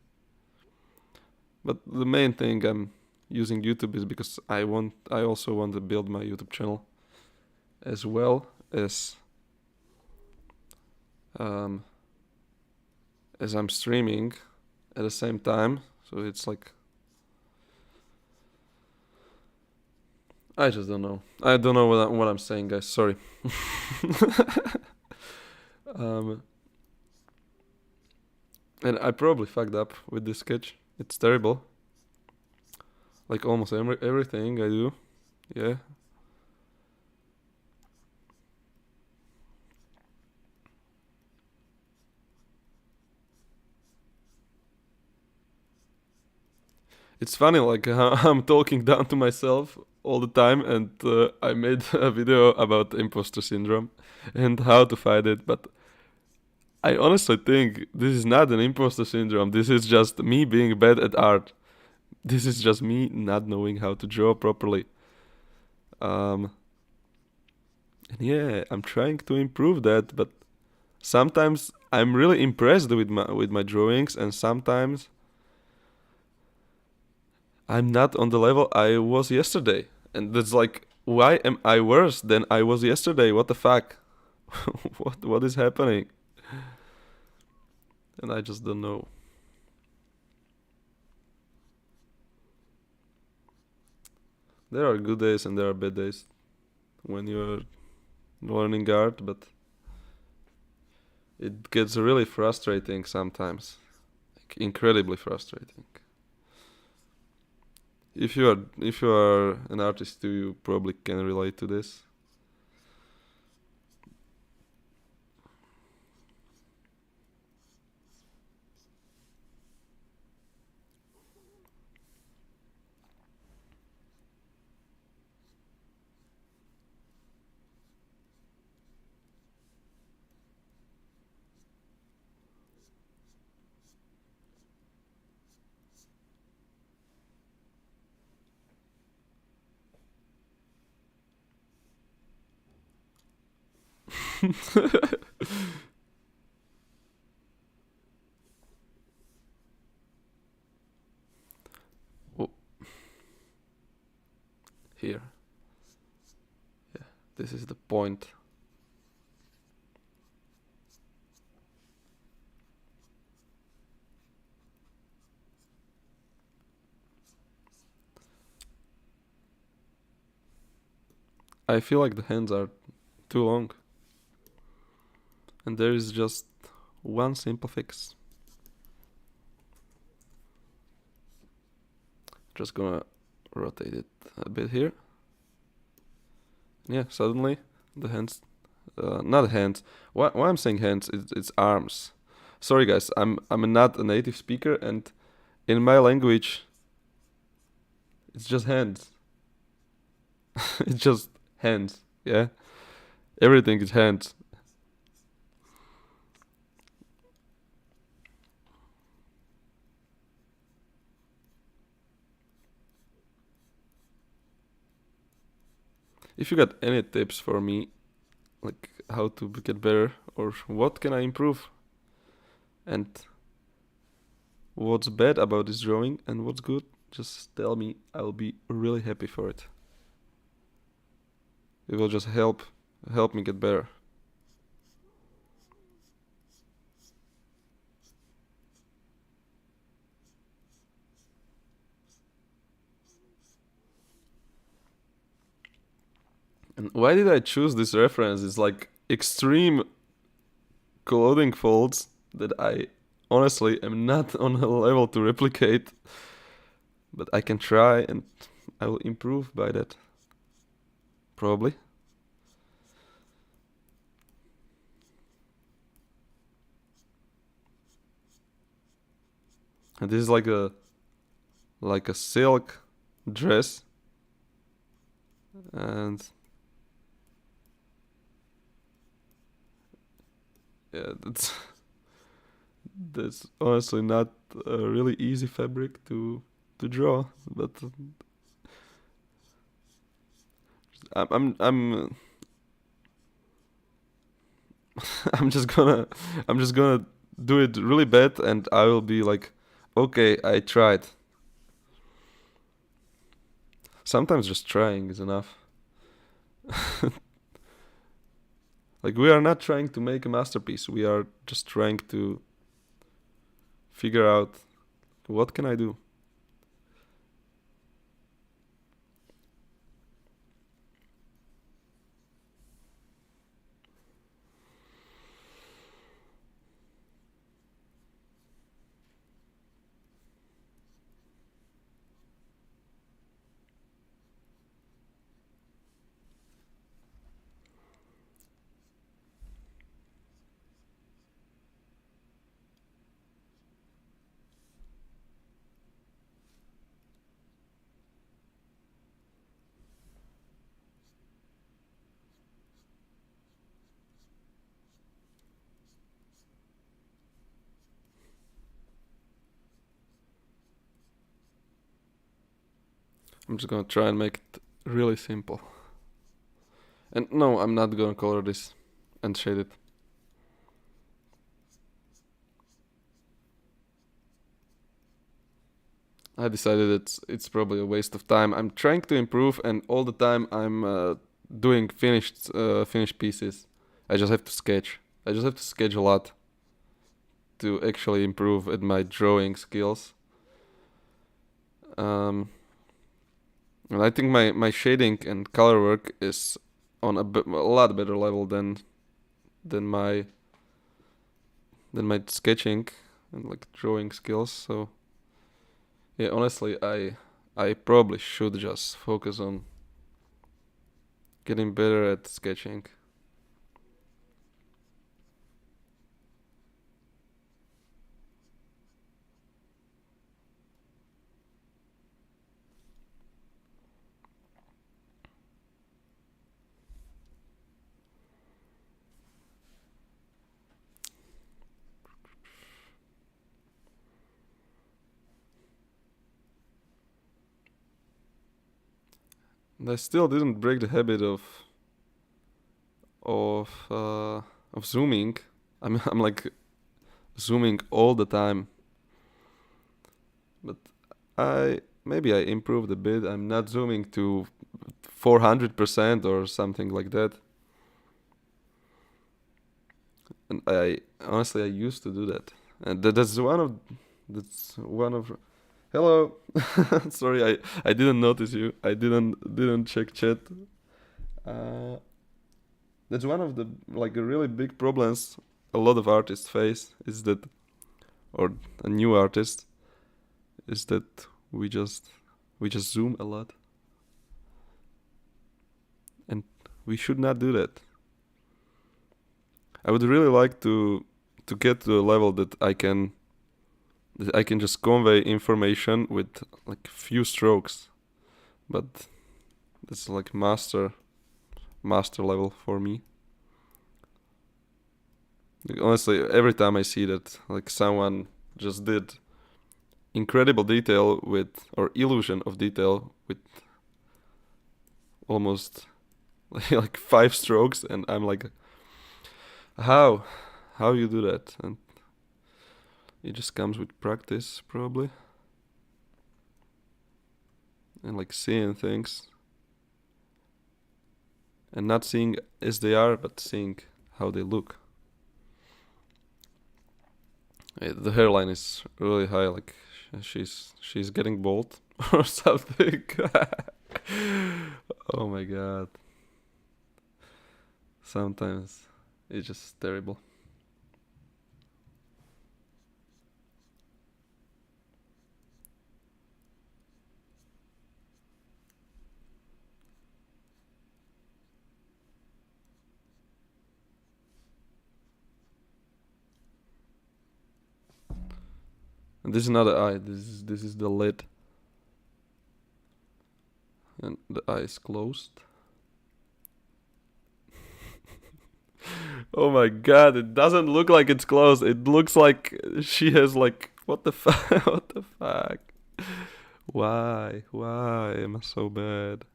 But the main thing I'm using YouTube is because I also want to build my YouTube channel as well um, as I'm streaming at the same time. So it's like I just don't know. I don't know what I'm saying, guys. Sorry. um, and I probably fucked up with this sketch. It's terrible. Like almost everything I do. Yeah. It's funny, like I'm talking down to myself all the time, and I made a video about imposter syndrome and how to fight it. But I honestly think this is not an imposter syndrome. This is just me being bad at art. This is just me not knowing how to draw properly. Um, and yeah, I'm trying to improve that, but sometimes I'm really impressed with my drawings, and sometimes I'm not on the level I was yesterday. And that's like, why am I worse than I was yesterday? What the fuck? What is happening? And I just don't know. There are good days and there are bad days when you're learning art, but it gets really frustrating sometimes. Like incredibly frustrating. If you are an artist too, you probably can relate to this. here. Yeah, this is the point. I feel like the hands are too long. And there is just one simple fix. Just gonna rotate it a bit here. Yeah, suddenly the hands, not hands. Why I'm saying hands? It's arms. Sorry guys, I'm not a native speaker, and in my language, it's just hands. It's just hands. Yeah, everything is hands. If you got any tips for me, like how to get better or what can I improve, and what's bad about this drawing and what's good, just tell me. I'll be really happy for it. It will just help me get better. And why did I choose this reference? It's like extreme clothing folds that I honestly am not on a level to replicate, but I can try and I will improve by that. Probably. And this is like a silk dress, and yeah, that's honestly not a really easy fabric to draw, but I'm I'm just gonna do it really bad, and I will be like, okay, I tried. Sometimes just trying is enough. Like, we are not trying to make a masterpiece. We are just trying to figure out what can I do. I'm just gonna try and make it really simple. And no, I'm not gonna color this and shade it. I decided it's probably a waste of time. I'm trying to improve, and all the time I'm doing finished pieces. I just have to sketch. I just have to sketch a lot to actually improve at my drawing skills. Um, and I think my shading and color work is on a lot better level than my sketching and like drawing skills. So yeah, honestly, I probably should just focus on getting better at sketching. And I still didn't break the habit of uh, of zooming. I'm like zooming all the time. But maybe I improved a bit. I'm not zooming to 400% or something like that. And I honestly I used to do that, and that's one of. Hello, sorry, I didn't notice you. I didn't check chat. Uh, that's one of the like really big problems a lot of artists face is that, or a new artist is that we just zoom a lot, and we should not do that. I would really like to get to a level that I can just convey information with like few strokes, but that's like master level for me. Like, honestly, every time I see that like someone just did incredible detail with, or illusion of detail with almost like 5 strokes, and I'm like, how you do that? And it just comes with practice probably, and like seeing things, and not seeing as they are, but seeing how they look. The hairline is really high, like she's getting bald or something. Oh my god. Sometimes it's just terrible. And this is not the eye, this is the lid. And the eye is closed. Oh my god, it doesn't look like it's closed. It looks like she has like, what the fuck? What the fuck? Why? Why am I so bad?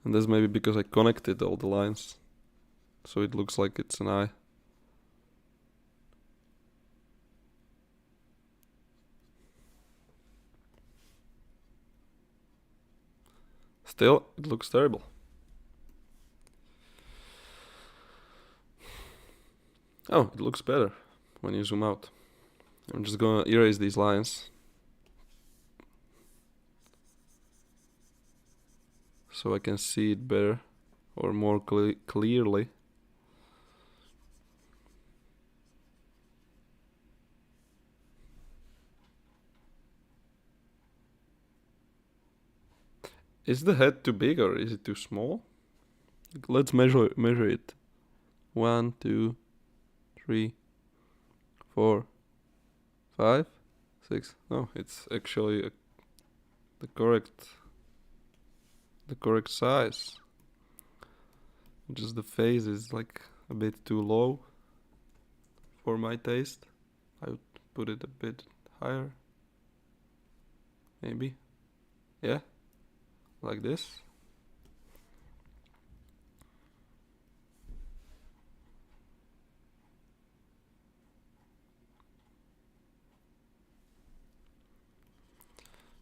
And that's maybe because I connected all the lines, so it looks like it's an eye. Still, it looks terrible. Oh, it looks better when you zoom out. I'm just gonna erase these lines so I can see it better or more clearly. Is the head too big or is it too small? Let's measure it. 1, 2, 3, 4, 5, 6. No, it's actually the correct size. Just the face is like a bit too low for my taste. I would put it a bit higher. Maybe. Yeah. Like this.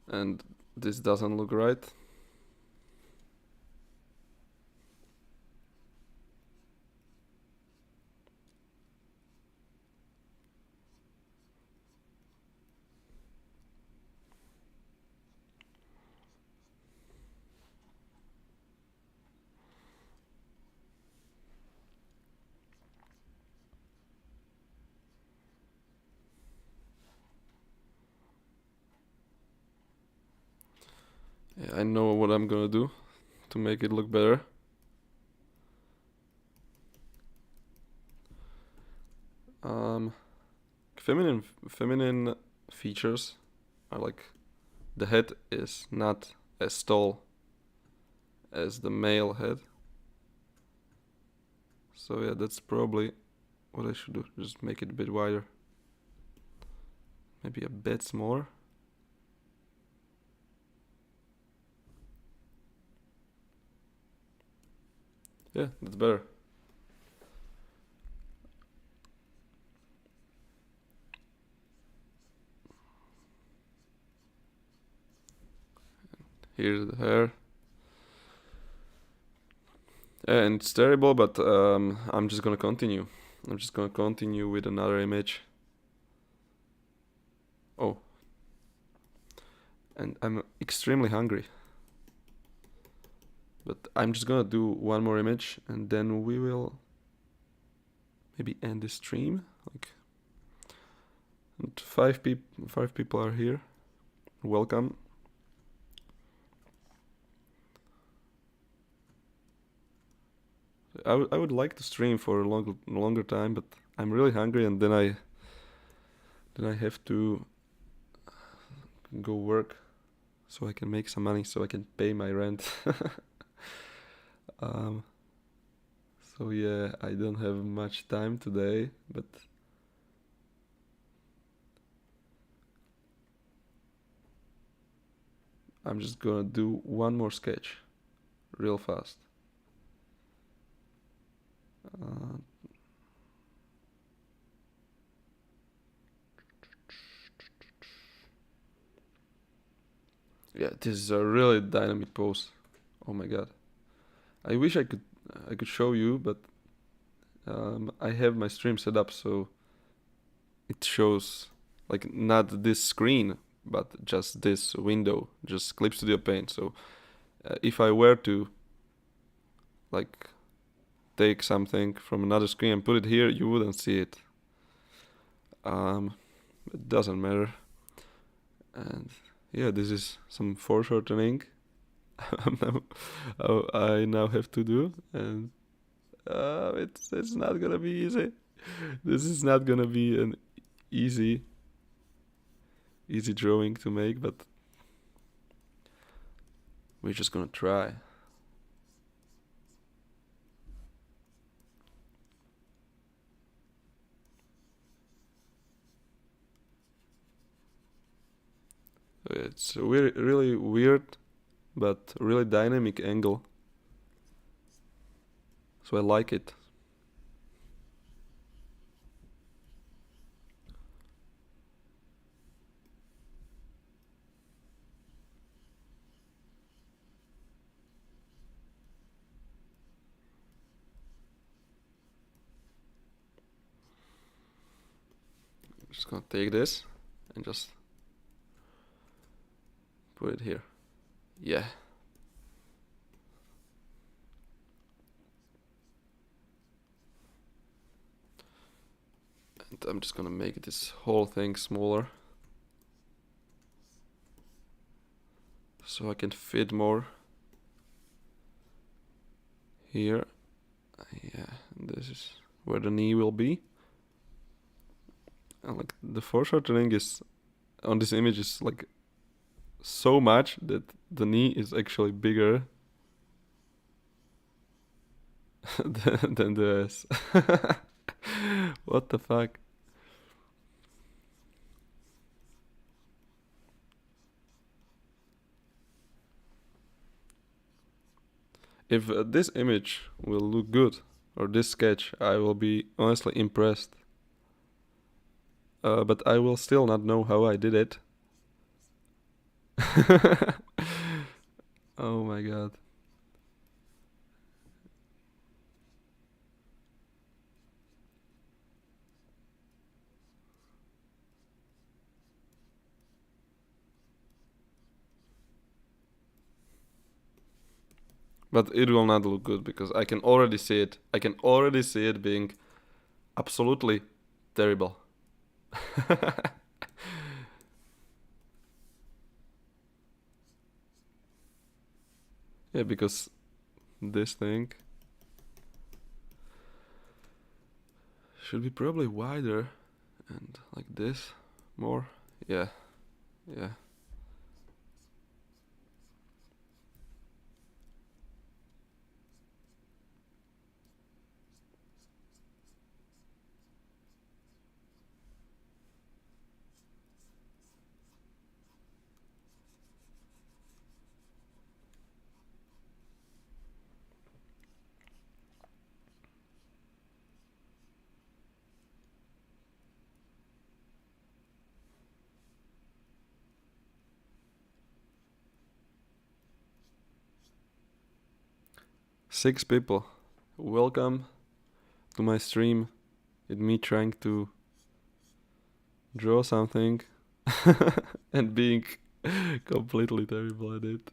And this doesn't look right. Yeah, I know what I'm gonna do to make it look better. Feminine features are like the head is not as tall as the male head. So yeah, that's probably what I should do. Just make it a bit wider. Maybe a bit more. Yeah, that's better. Here's the hair. And it's terrible, but I'm just gonna continue. I'm just gonna continue with another image. Oh. And I'm extremely hungry. But I'm just gonna do one more image and then we will maybe end the stream. Like, and five people are here. Welcome. I would like to stream for a longer time, but I'm really hungry, and then I have to go work so I can make some money so I can pay my rent. So yeah, I don't have much time today, but I'm just gonna do one more sketch real fast. Yeah, this is a really dynamic pose. Oh my god. I wish I could show you, but I have my stream set up so it shows like not this screen, but just this window, just Clip Studio Paint. So if I were to like take something from another screen and put it here, you wouldn't see it. It doesn't matter. And yeah, this is some foreshortening I now have to do, and it's not gonna be easy. This is not gonna be an easy drawing to make, but we're just gonna try. It's a really weird but really dynamic angle, so I like it. I'm just gonna take this and just put it here. Yeah. And I'm just gonna make this whole thing smaller so I can fit more here. Yeah, and this is where the knee will be. And like the foreshortening is on this image is like so much that the knee is actually bigger than the S. What the fuck? If this image will look good, or this sketch, I will be honestly impressed. But I will still not know how I did it. Oh my god. But it will not look good because I can already see it. I can already see it being absolutely terrible. Yeah, because this thing should be probably wider and like this more. Yeah, yeah. 6 people. Welcome to my stream. With me trying to draw something and being completely terrible at it.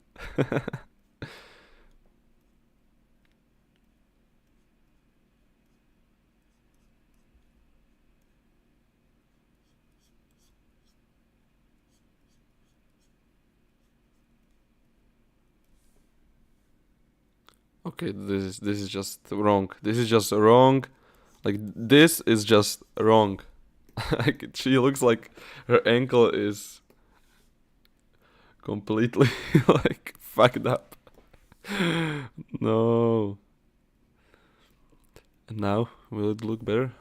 Okay, this is just wrong. This is just wrong. Like this is just wrong. Like she looks like her ankle is completely like fucked up. No. And now will it look better?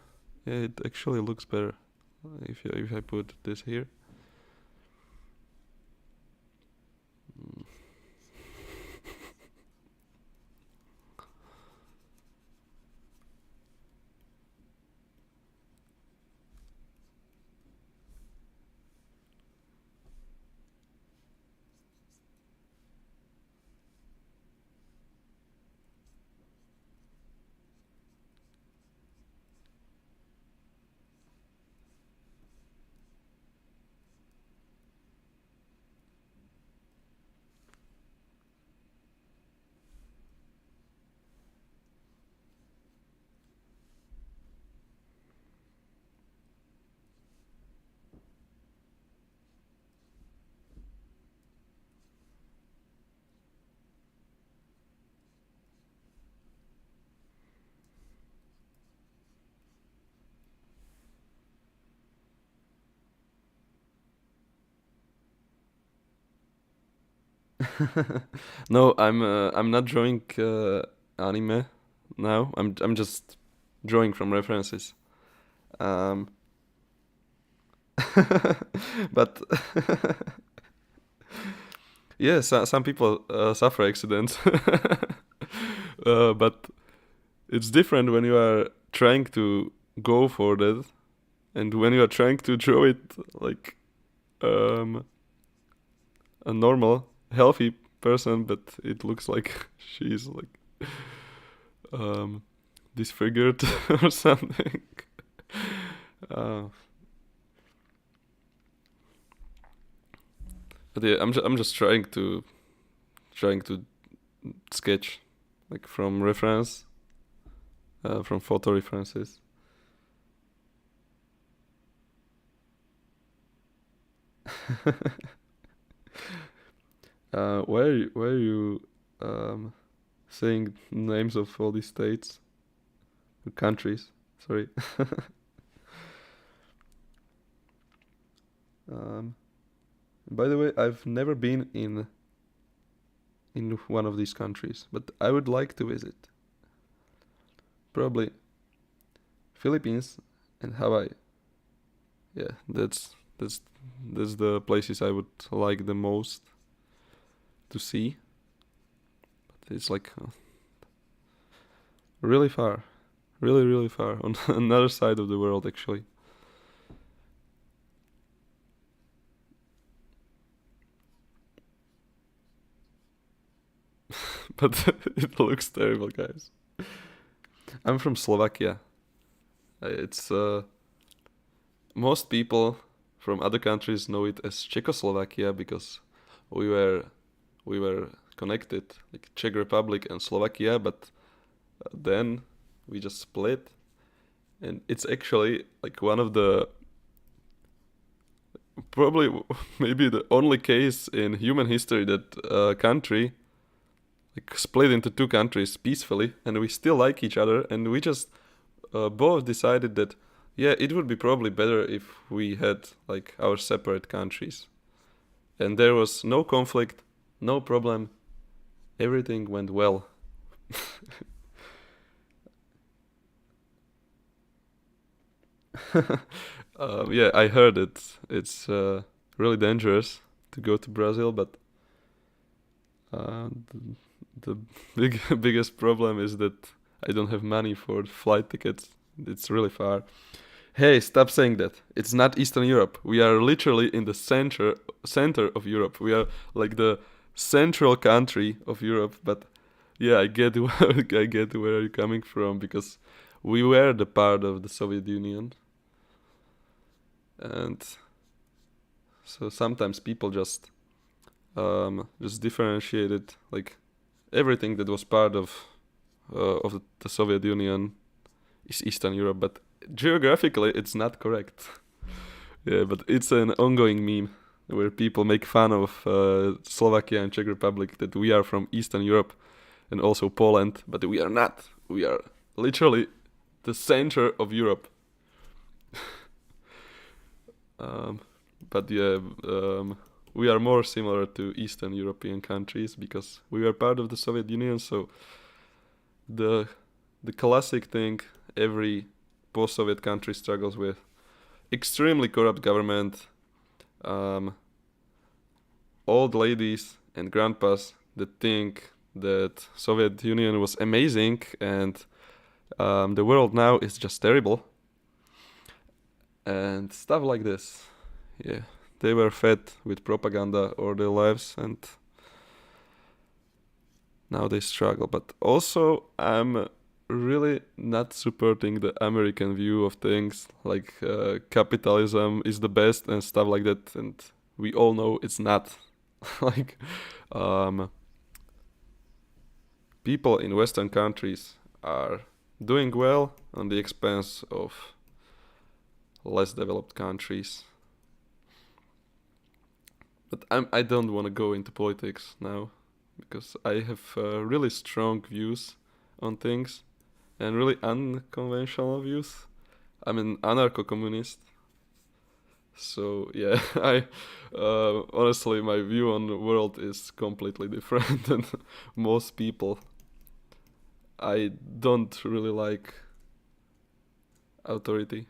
Yeah, it actually looks better. If I put this here. No, I'm not drawing anime now. I'm just drawing from references. Um, but yeah, some people suffer accidents. But it's different when you are trying to go for that, and when you are trying to draw it like um, a normal, healthy person, but it looks like she's like disfigured or something. Uh, but yeah, I'm just trying to sketch like from reference, from photo references. Why are you saying names of all these states, countries? Sorry. By the way, I've never been in one of these countries, but I would like to visit. Probably Philippines and Hawaii. Yeah, that's the places I would like the most to see. But it's like really far, really far on another side of the world actually. But it looks terrible, guys. I'm from Slovakia. It's most people from other countries know it as Czechoslovakia because we were connected, like Czech Republic and Slovakia, but then we just split, and it's actually like one of the probably maybe the only case in human history that a country like split into two countries peacefully, and we still like each other, and we just both decided that yeah, it would be probably better if we had like our separate countries, and there was no conflict, no problem, everything went well. Yeah, I heard it's really dangerous to go to Brazil, but the biggest problem is that I don't have money for flight tickets. It's really far. Hey, stop saying that. It's not Eastern Europe. We are literally in the center of Europe. We are like the central country of Europe, but yeah, I get I get where you're coming from because we were the part of the Soviet Union, and so sometimes people just differentiated like everything that was part of the Soviet Union is Eastern Europe, but geographically it's not correct. Yeah, but it's an ongoing meme where people make fun of Slovakia and Czech Republic that we are from Eastern Europe and also Poland, but we are not. We are literally the center of Europe. um, but yeah, we are more similar to Eastern European countries because we were part of the Soviet Union. So the classic thing every post-Soviet country struggles with: extremely corrupt government, old ladies and grandpas that think that Soviet Union was amazing and the world now is just terrible, and stuff like this. Yeah, they were fed with propaganda all their lives and now they struggle. But also, I'm really not supporting the American view of things, like capitalism is the best and stuff like that, and we all know it's not. Like, people in Western countries are doing well on the expense of less developed countries. But I don't want to go into politics now because I have really strong views on things and really unconventional views. I'm an anarcho-communist. So yeah, I honestly my view on the world is completely different than most people. I don't really like authority.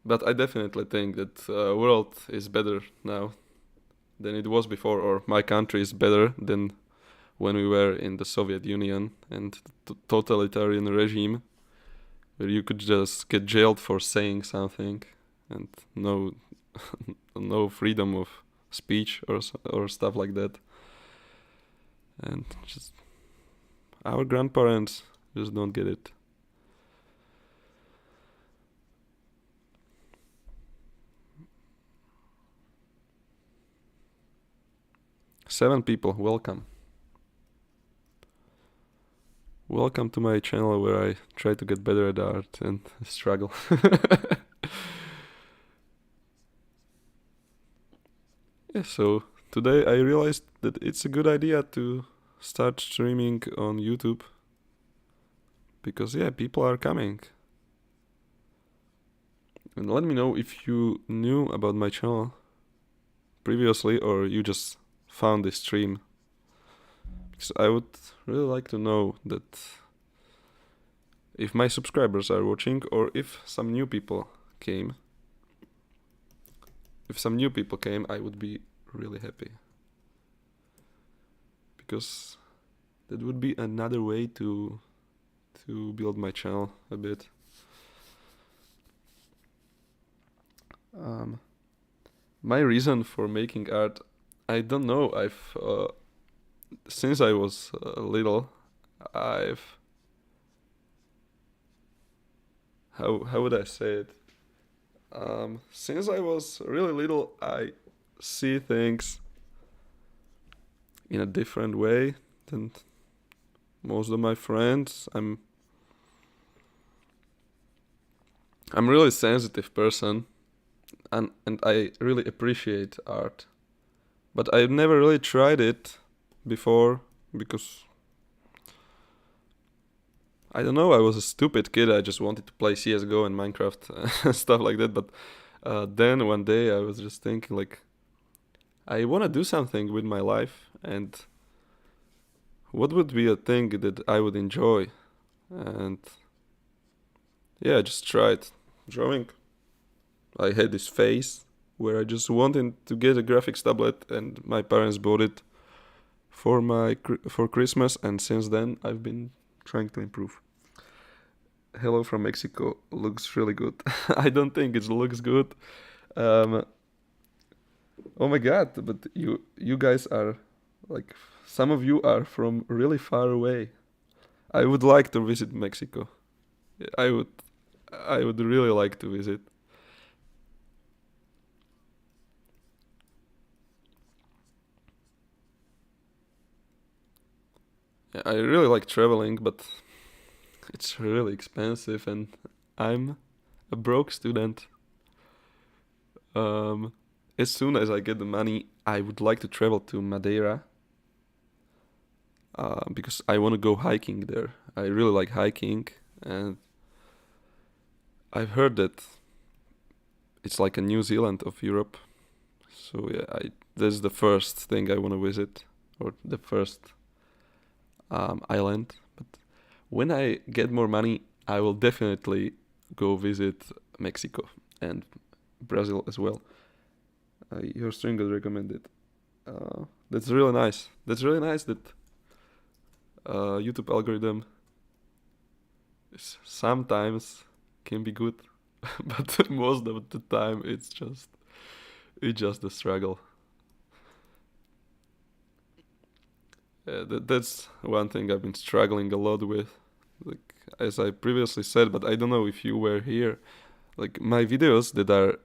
But I definitely think that world is better now than it was before, or my country is better than when we were in the Soviet Union and totalitarian regime, where you could just get jailed for saying something and no no freedom of speech or stuff like that. And just our grandparents just don't get it. Seven people, welcome. Welcome to my channel where I try to get better at art and struggle. Yeah, so today I realized that it's a good idea to start streaming on YouTube. Because yeah, people are coming. And let me know if you knew about my channel previously or you just found this stream. Because I would really like to know that if my subscribers are watching or if some new people came. If some new people came, I would be really happy. Because that would be another way to build my channel a bit. My reason for making art, I don't know. I've since I was little, I've how would I say it? Since I was really little, I see things in a different way than most of my friends. I'm really sensitive person, and I really appreciate art, but I've never really tried it before because I don't know. I was a stupid kid. I just wanted to play CS:GO and Minecraft and stuff like that. But then one day I was just thinking like, I want to do something with my life, and what would be a thing that I would enjoy? And yeah, I just tried drawing. I had this phase where I just wanted to get a graphics tablet, and my parents bought it for Christmas, and since then I've been trying to improve. Hello from Mexico looks really good. I don't think it looks good. Oh my god! But you guys are like some of you are from really far away. I would like to visit Mexico. I would I would really like to visit. Yeah, I really like traveling, but it's really expensive, and I'm a broke student. Um, as soon as I get the money, I would like to travel to Madeira because I want to go hiking there. I really like hiking, and I've heard that it's like a New Zealand of Europe. So yeah, that's the first thing I want to visit, or the first island. But when I get more money, I will definitely go visit Mexico and Brazil as well. Your stream got recommended. That's really nice. That's really nice that YouTube algorithm sometimes can be good, but most of the time it's just a struggle. That's one thing I've been struggling a lot with. Like as I previously said, but I don't know if you were here. Like my videos that are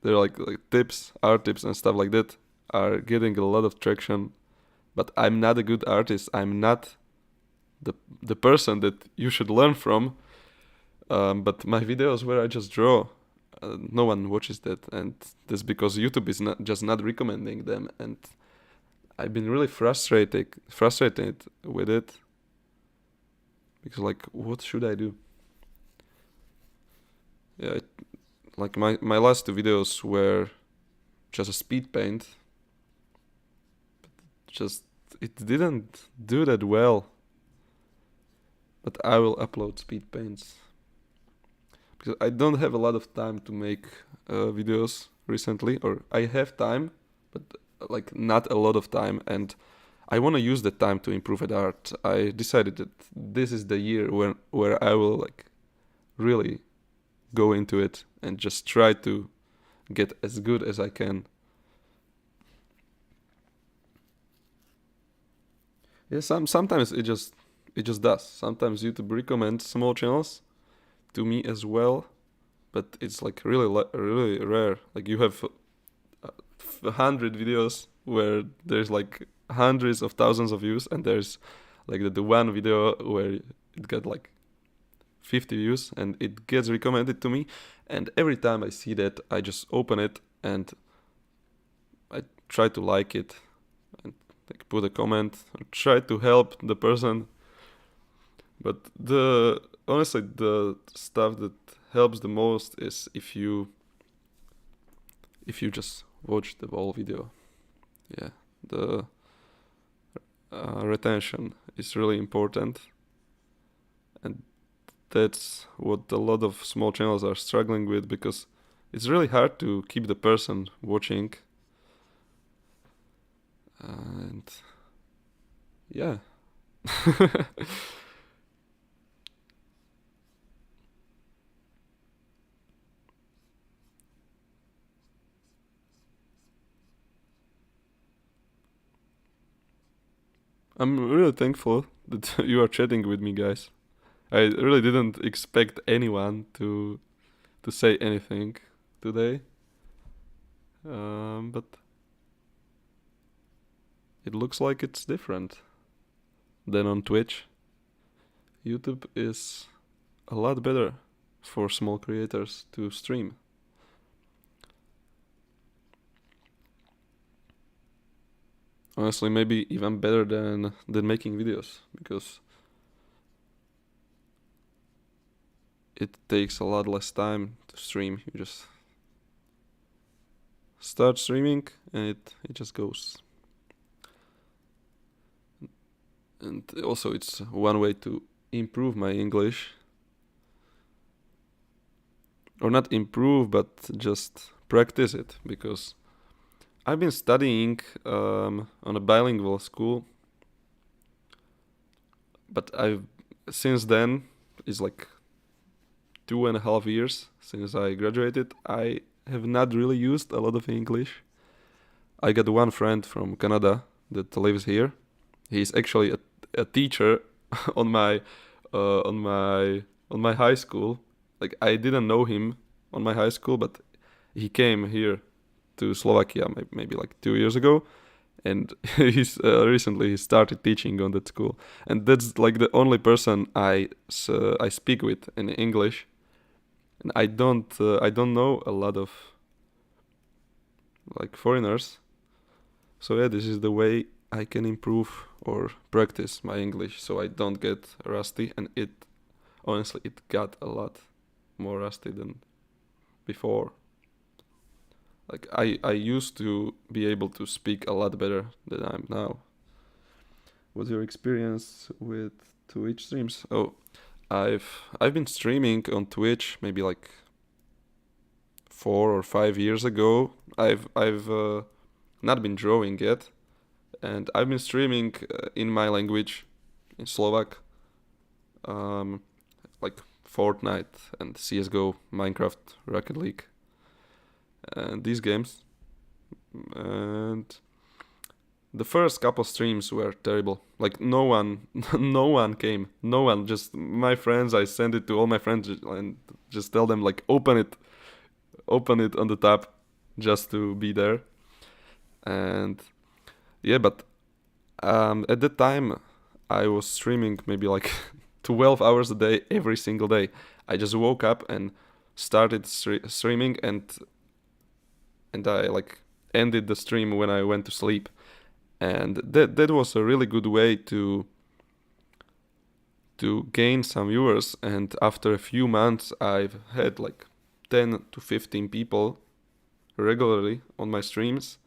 they're like tips, art tips and stuff like that are getting a lot of traction. But I'm not a good artist. I'm not the person that you should learn from. But my videos where I just draw, no one watches that, and that's because YouTube is not recommending them, and I've been really frustrated with it because like what should I do? Yeah, like my last two videos were just a speed paint, just it didn't do that well. But I will upload speed paints because I don't have a lot of time to make videos recently, or I have time, but like not a lot of time, and I want to use that time to improve at art. I decided that this is the year where I will like really go into it and just try to get as good as I can. Yeah, sometimes it just does. Sometimes YouTube recommends small channels to me as well, but it's like really rare. Like you have 100 videos where there's like hundreds of thousands of views, and there's like the one video where it got like 50 views and it gets recommended to me, and every time I see that I just open it and I try to like it and like put a comment or try to help the person. But the honestly the stuff that helps the most is if you just watch the whole video. Yeah, the retention is really important, and that's what a lot of small channels are struggling with because it's really hard to keep the person watching. And yeah. I'm really thankful that you are chatting with me, guys. I really didn't expect anyone to say anything today. But it looks like it's different than on Twitch. YouTube is a lot better for small creators to stream. Honestly, maybe even better than making videos because it takes a lot less time to stream. You just start streaming and it just goes. And also it's one way to improve my English. Or not improve, but just practice it because I've been studying on a bilingual school, but I've since then it's like 2.5 years since I graduated. I have not really used a lot of English. I got one friend from Canada that lives here. He's actually a teacher on my uh, on my on my high school. Like I didn't know him on my high school, but he came here to Slovakia maybe like 2 years ago, and he's recently he started teaching on that school, and that's like the only person I speak with in English, and I don't know a lot of like foreigners. So yeah, this is the way I can improve or practice my English so I don't get rusty, and it honestly it got a lot more rusty than before. Like I used to be able to speak a lot better than I'm now. What's your experience with Twitch streams? Oh, I've been streaming on Twitch maybe like 4 or 5 years ago. I've not been drawing yet, and I've been streaming in my language, in Slovak, um, like Fortnite and CS:GO, Minecraft, Rocket League, and these games. And the first couple streams were terrible. Like no one, no one came. No one. Just my friends. I send it to all my friends and just tell them like open it on the tab, just to be there. And yeah, but at that time I was streaming maybe like 12 hours a day every single day. I just woke up and started streaming, and I like ended the stream when I went to sleep. And that was a really good way to gain some viewers. And after a few months I've had like 10 to 15 people regularly on my streams,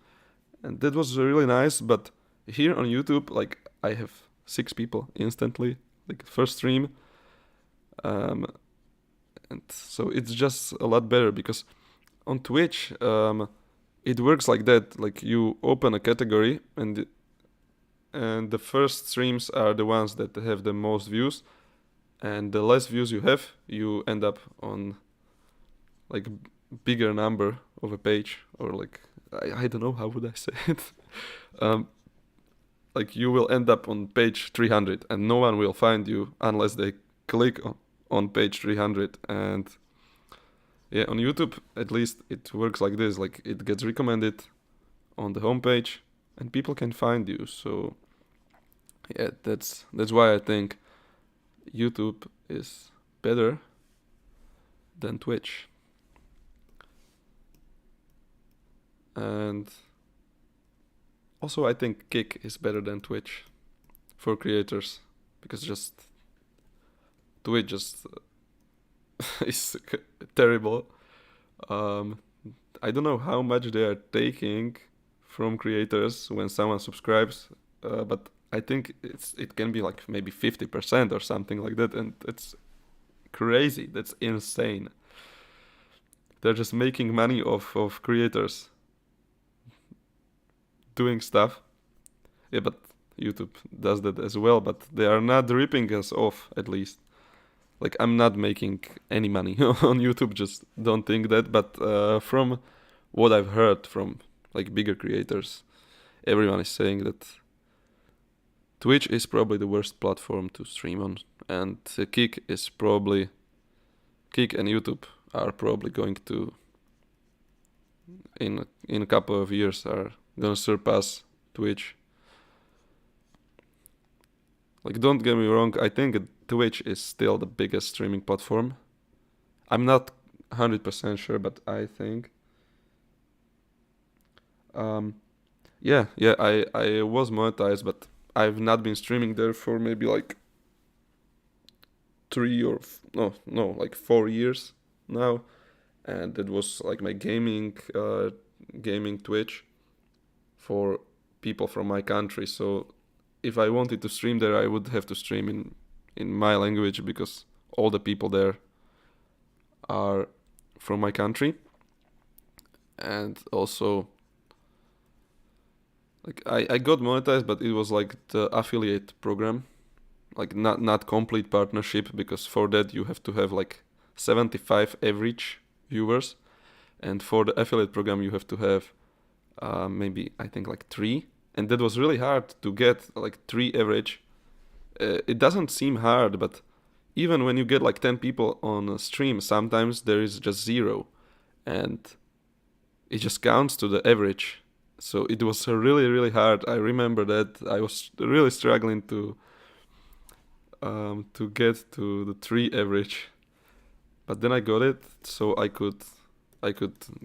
and that was really nice. But here on YouTube, like I have 6 people instantly, like first stream, um, and so it's just a lot better because on Twitch, it works like that. Like you open a category, and the first streams are the ones that have the most views, and the less views you have, you end up on like bigger number of a page, or like I don't know how would I say it. um, like you will end up on page 300, and no one will find you unless they click on page 300. And yeah, on YouTube at least it works like this. Like it gets recommended on the homepage, and people can find you. So yeah, that's why I think YouTube is better than Twitch. And also I think Kick is better than Twitch for creators, because just Twitch just is terrible. I don't know how much they are taking from creators when someone subscribes, but I think it can be like maybe 50% or something like that, and it's crazy. That's insane. They're just making money off of creators doing stuff. Yeah, but YouTube does that as well, but they are not ripping us off, at least. Like, I'm not making any money on YouTube, just don't think that. But from what I've heard from like bigger creators, everyone is saying that Twitch is probably the worst platform to stream on, and Kick and YouTube are probably going to, in a couple of years, are gonna surpass Twitch. Like, don't get me wrong, I think Twitch is still the biggest streaming platform. I'm not 100% sure, but I think. Yeah, I was monetized, but I've not been streaming there for maybe like like 4 years now, and it was like my gaming Twitch for people from my country. So if I wanted to stream there, I would have to stream in my language, because all the people there are from my country. And also, like I got monetized, but it was like the affiliate program, like not complete partnership, because for that you have to have like 75 average viewers, and for the affiliate program you have to have maybe I think like 3, and that was really hard to get like 3 average. It doesn't seem hard, but even when you get like 10 people on a stream, sometimes there is just 0, and it just counts to the average. So it was really really hard. I remember that I was really struggling to get to the 3 average, but then I got it, so I could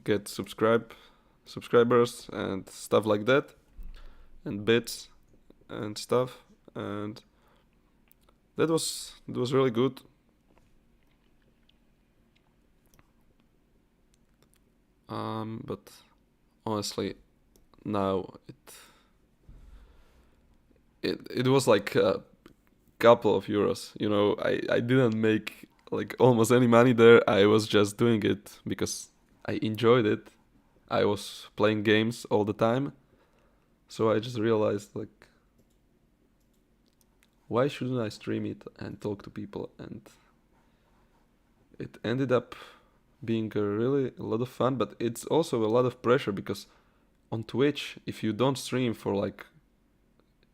get subscribers and stuff like that, and bits and stuff, and that was really good. But honestly, now it was like a couple of euros. I didn't make like almost any money there. I was just doing it because I enjoyed it. I was playing games all the time, so I just realized like, why shouldn't I stream it and talk to people? And it ended up being a lot of fun, but it's also a lot of pressure because on Twitch, if you don't stream for like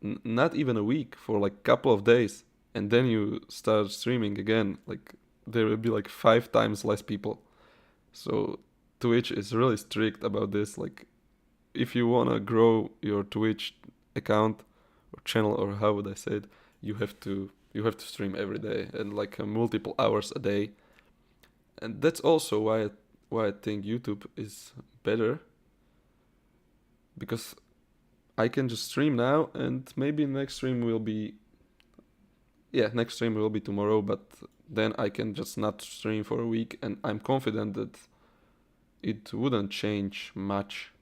not even a week, for like couple of days, and then you start streaming again, like there will be like 5 times less people. So Twitch is really strict about this. Like if you wanna grow your Twitch account or channel, or how would I say it, you have to stream every day and like multiple hours a day. And that's also why I think YouTube is better, because I can just stream now, and maybe next stream will be tomorrow, but then I can just not stream for a week, and I'm confident that it wouldn't change much.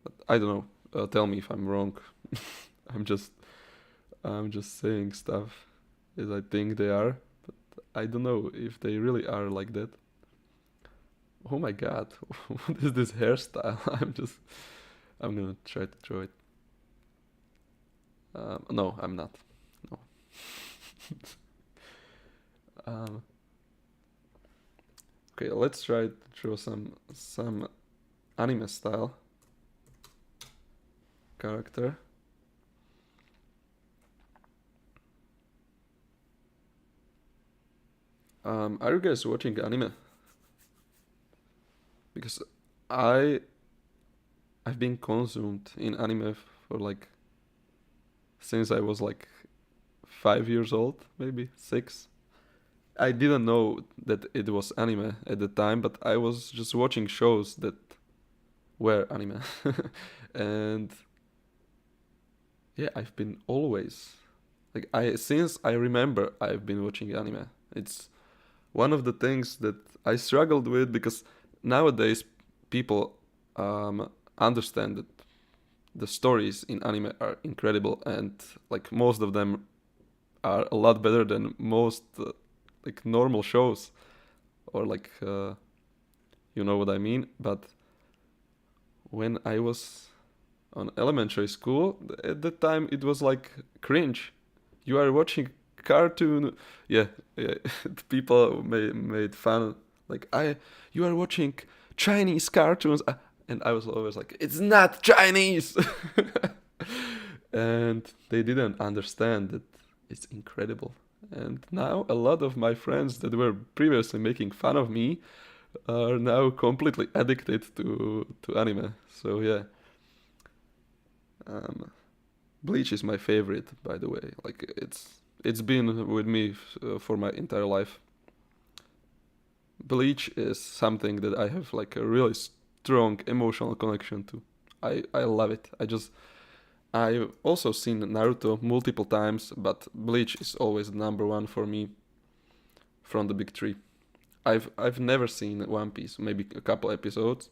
But I don't know. Tell me if I'm wrong. I'm just saying stuff as I think they are, but I don't know if they really are like that. Oh my god, what is this hairstyle? I'm gonna try to draw it. No, I'm not. No. um, okay, let's try to draw some anime style character. Are you guys watching anime? Because I've been consumed in anime for like since I was like 5 years old, maybe 6. I didn't know that it was anime at the time, but I was just watching shows that were anime. And yeah, I've been always like since I remember I've been watching anime. It's one of the things that I struggled with, because nowadays people understand that the stories in anime are incredible, and like most of them are a lot better than most like normal shows, or like you know what I mean. But when I was on elementary school, at that time it was like cringe. You are watching cartoon. Yeah, yeah. People made fun, like, you are watching Chinese cartoons, and I was always like, it's not Chinese. And they didn't understand that it's incredible. And now a lot of my friends that were previously making fun of me are now completely addicted to anime. So yeah, um, Bleach is my favorite, by the way. Like it's been with me for my entire life. Bleach is something that I have like a really strong emotional connection to. I love it. I've also seen Naruto multiple times, but Bleach is always number one for me from the big three. I've never seen One Piece, maybe a couple episodes,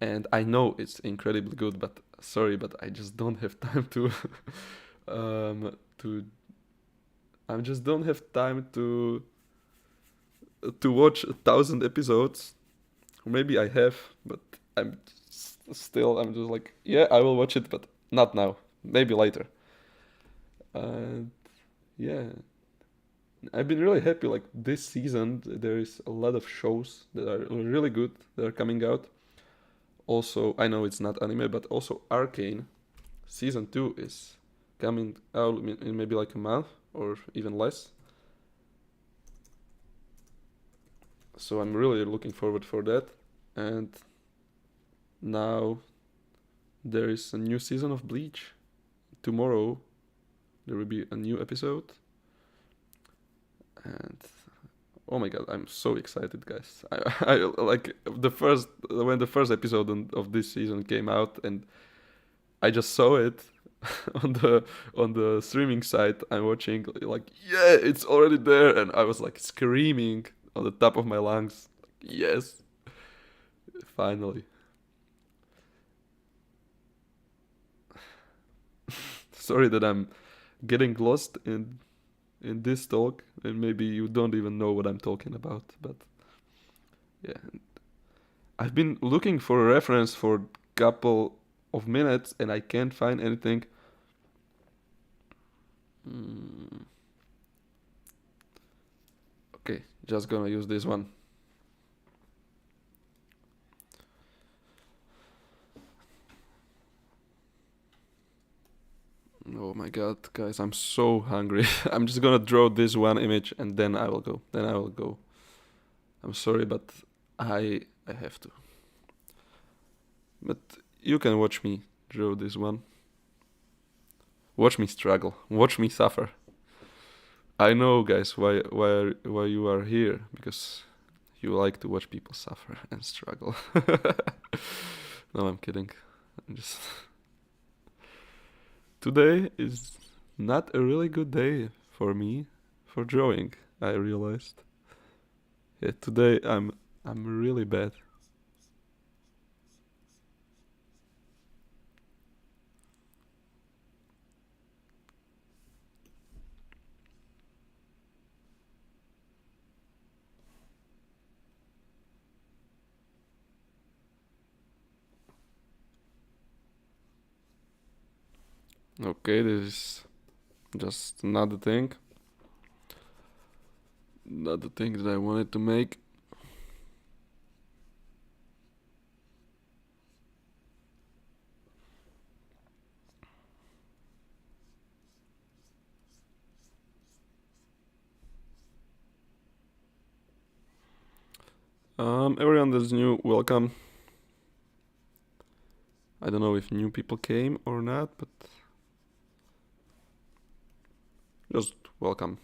and I know it's incredibly good, but sorry, but I just don't have time to I just don't have time to watch 1,000 episodes. Maybe I have, but I'm just like, yeah, I will watch it, but not now. Maybe later. And yeah, I've been really happy. Like this season, there is a lot of shows that are really good that are coming out. Also, I know it's not anime, but also Arcane season 2 is coming out in maybe like a month or even less. So I'm really looking forward for that. And now there is a new season of Bleach. Tomorrow there will be a new episode. And oh my god, I'm so excited, guys. I like when the first episode of this season came out, and I just saw it on the streaming site I'm watching. Like, yeah, it's already there, and I was like screaming on the top of my lungs. Yes, finally. Sorry that I'm getting lost in this talk, and maybe you don't even know what I'm talking about, but yeah. I've been looking for a reference for a couple of minutes and I can't find anything. Okay, just gonna use this one. Oh my god, guys, I'm so hungry. I'm just gonna draw this one image and then I will go. Then I will go. I'm sorry, but I have to. But you can watch me draw this one. Watch me struggle. Watch me suffer. I know, guys, why you are here, because you like to watch people suffer and struggle. No, I'm kidding. I'm just Today is not a really good day for me for drawing. I realized. Yeah, today I'm really bad. Okay, this is just another thing. Another thing that I wanted to make. Everyone that's new, welcome. I don't know if new people came or not, but just welcome.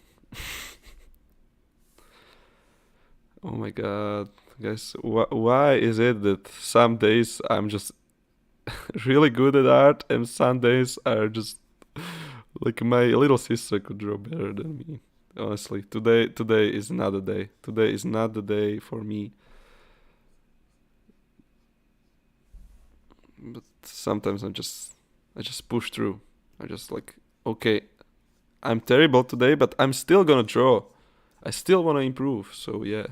Oh my god, guys, why is it that some days I'm just really good at art and some days are just like my little sister could draw better than me? Honestly, today is not the day. Today is not the day for me. But sometimes I just push through. I just like, okay, I'm terrible today, but I'm still gonna draw. I still wanna improve. So yeah.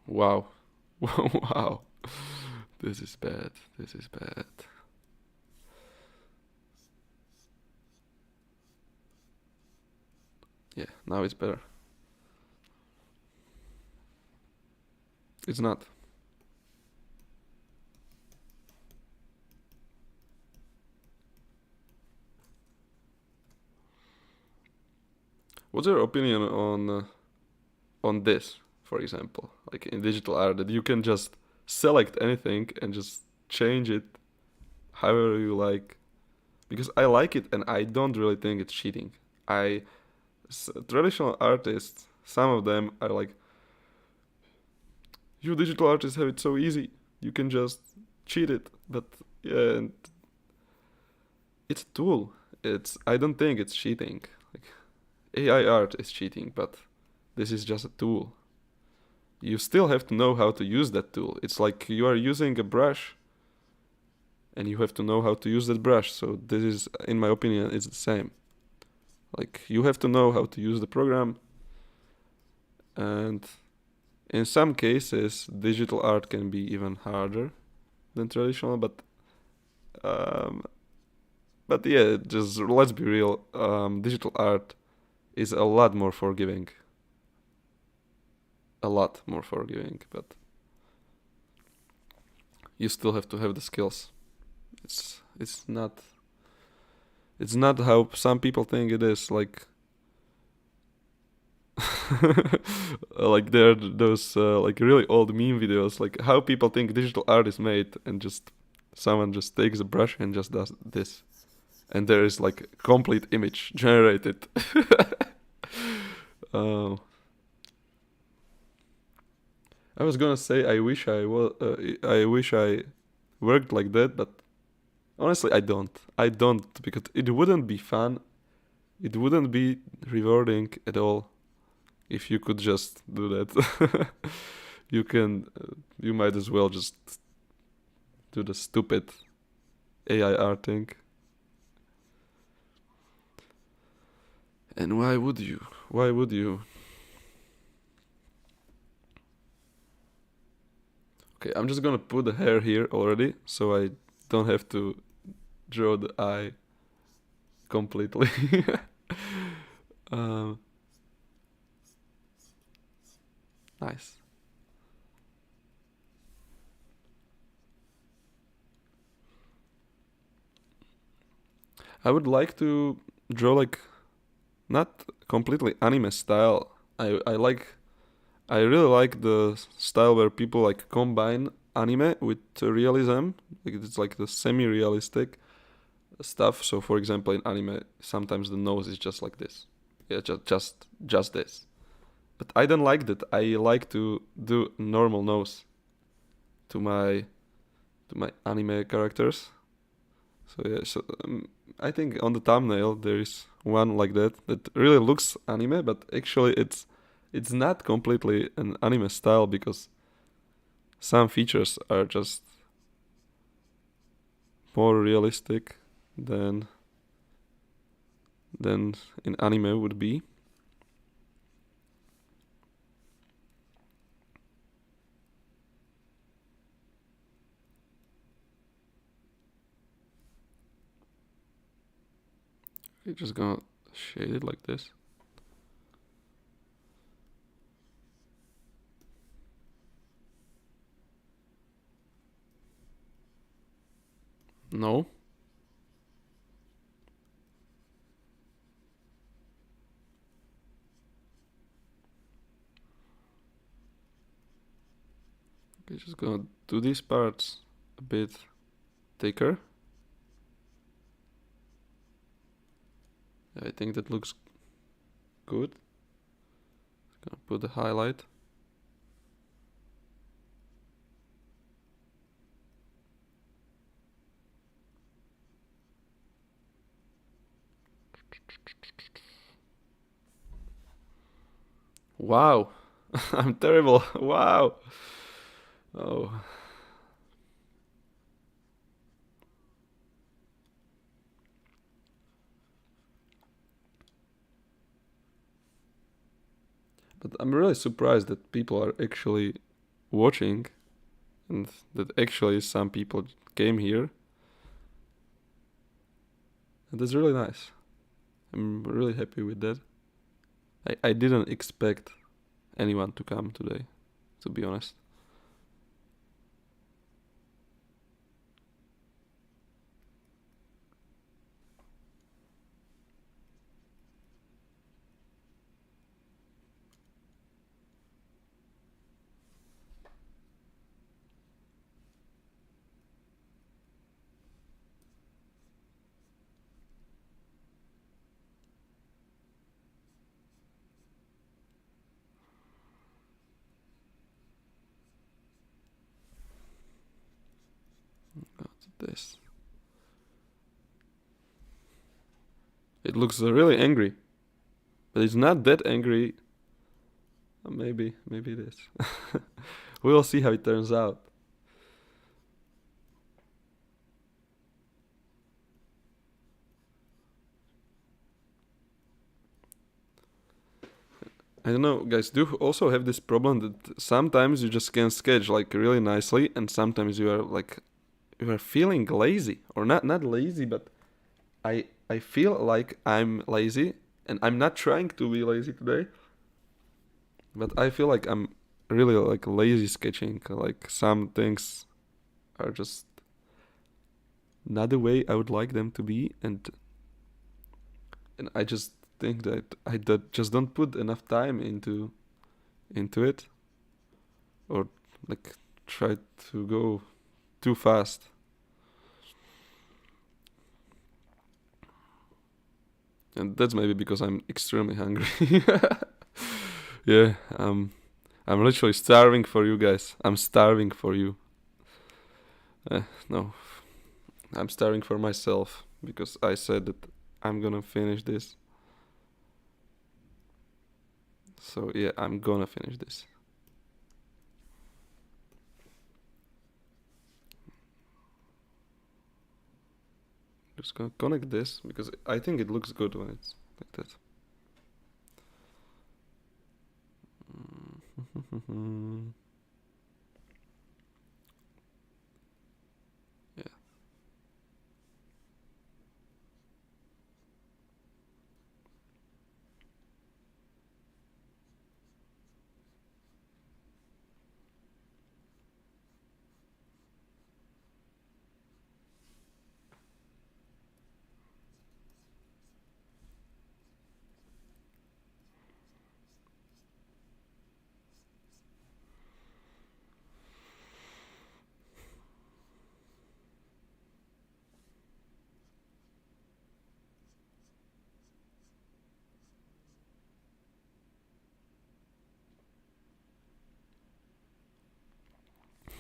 Wow. Wow. This is bad. This is bad. Yeah, now it's better. It's not. What's your opinion on this, for example, like in digital art, that you can just select anything and just change it however you like? Because I like it and I don't really think it's cheating. Traditional artists, some of them are like, you digital artists have it so easy. You can just cheat it. But yeah, and it's a tool. I don't think it's cheating. Like AI art is cheating, but this is just a tool. You still have to know how to use that tool. It's like you are using a brush and you have to know how to use that brush. So this is, in my opinion, it's the same. Like you have to know how to use the program, and in some cases digital art can be even harder than traditional, but But yeah, just let's be real. Digital art is a lot more forgiving. A lot more forgiving, but you still have to have the skills. It's not how some people think it is. Like like there are those like really old meme videos, like how people think digital art is made, and just someone just takes a brush and just does this, and there is like a complete image generated. uh, I was gonna say I wish I worked like that, but honestly I don't. I don't, because it wouldn't be fun. It wouldn't be rewarding at all if you could just do that. You can, you might as well just do the stupid AI art thing. And why would you? Why would you? Okay, I'm just gonna put the hair here already, so I don't have to draw the eye completely. um, nice. I would like to draw like not completely anime style. I really like the style where people like combine anime with realism. Like it's like the semi-realistic stuff. So for example, in anime, sometimes the nose is just like this. Yeah, just this. But I don't like that. I like to do normal nose to my anime characters. So yeah, I think on the thumbnail there is one like that really looks anime, but actually it's not completely an anime style, because some features are just more realistic than in anime would be. You're just gonna shade it like this. No. Okay, just gonna do these parts a bit thicker. I think that looks good. Gonna put the highlight. Wow. I'm terrible. Wow. Oh. But I'm really surprised that people are actually watching, and that actually some people came here. And that's really nice. I'm really happy with that. I didn't expect anyone to come today, to be honest. This. It looks really angry, but it's not that angry. Maybe it is. We will see how it turns out. I don't know, guys. Do you also have this problem that sometimes you just can sketch like really nicely, and sometimes you are like you are feeling lazy, or not lazy, but I feel like I'm lazy, and I'm not trying to be lazy today, but I feel like I'm really like lazy sketching. Like some things are just not the way I would like them to be, and I just think that just don't put enough time into it, or like try to go too fast. And that's maybe because I'm extremely hungry. Yeah, I'm literally starving for you guys. I'm starving for you. No, I'm starving for myself because I said that I'm gonna finish this. So yeah, I'm gonna finish this. Just gonna connect this because I think it looks good when it's like that. Yeah.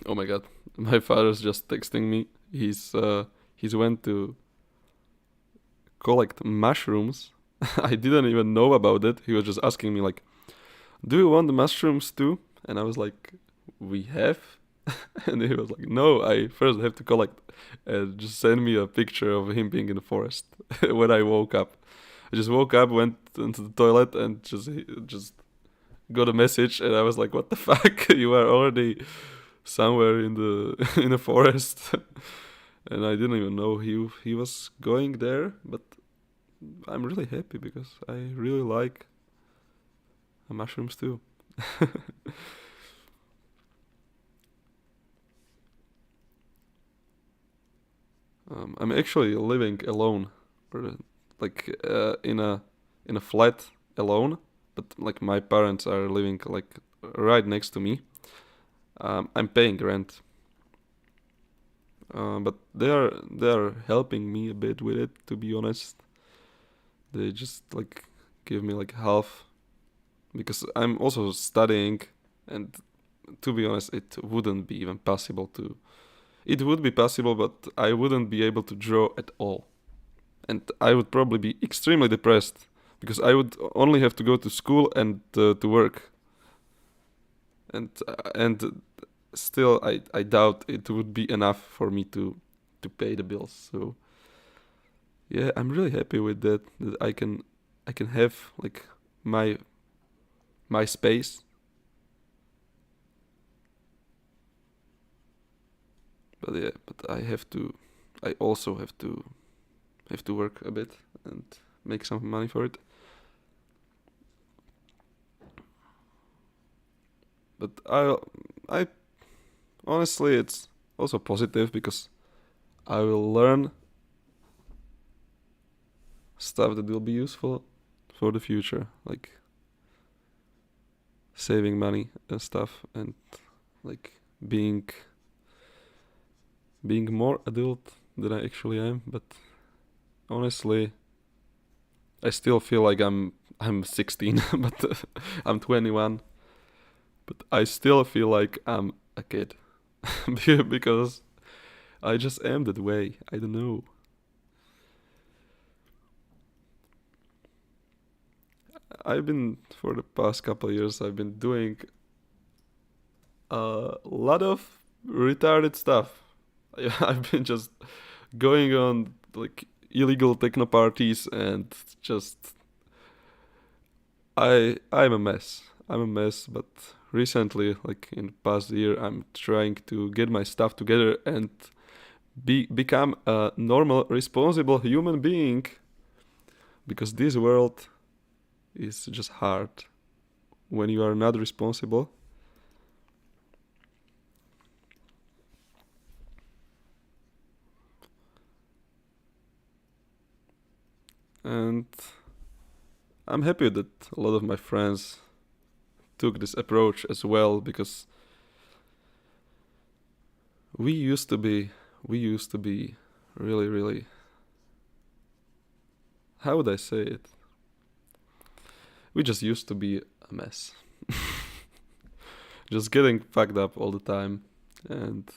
Oh my god, my father's just texting me. He's went to collect mushrooms. I didn't even know about it. He was just asking me like, "Do you want the mushrooms too?" And I was like, "We have." And he was like, "No, I first have to collect." And just send me a picture of him being in the forest when I woke up. I just woke up, went into the toilet, and just got a message, and I was like, "What the fuck? You are already somewhere in the in the forest." And I didn't even know he was going there, but I'm really happy because I really like mushrooms too. I'm actually living alone, or like in a flat alone, but like my parents are living like right next to me. I'm paying rent, but they are helping me a bit with it. To be honest, they just like give me like half because I'm also studying, and to be honest, it wouldn't be even possible to. It would be possible, but I wouldn't be able to draw at all, and I would probably be extremely depressed because I would only have to go to school and to work, and still I doubt it would be enough for me to pay the bills. So yeah, I'm really happy with that I can have like my my space, but yeah, but I also have to work a bit and make some money for it. But I honestly, it's also positive because I will learn stuff that will be useful for the future, like saving money and stuff, and like being being more adult than I actually am. But honestly, I still feel like I'm 16, but I'm 21. But I still feel like I'm a kid because I just am that way. I don't know. I've been for the past couple of years. I've been doing a lot of retarded stuff. I've been just going on like illegal techno parties and just I'm a mess. I'm a mess, but recently, like in the past year, I'm trying to get my stuff together and become a normal, responsible human being, because this world is just hard when you are not responsible. And I'm happy that a lot of my friends took this approach as well, because we used to be really, really, how would I say it? We just used to be a mess. Just getting fucked up all the time. And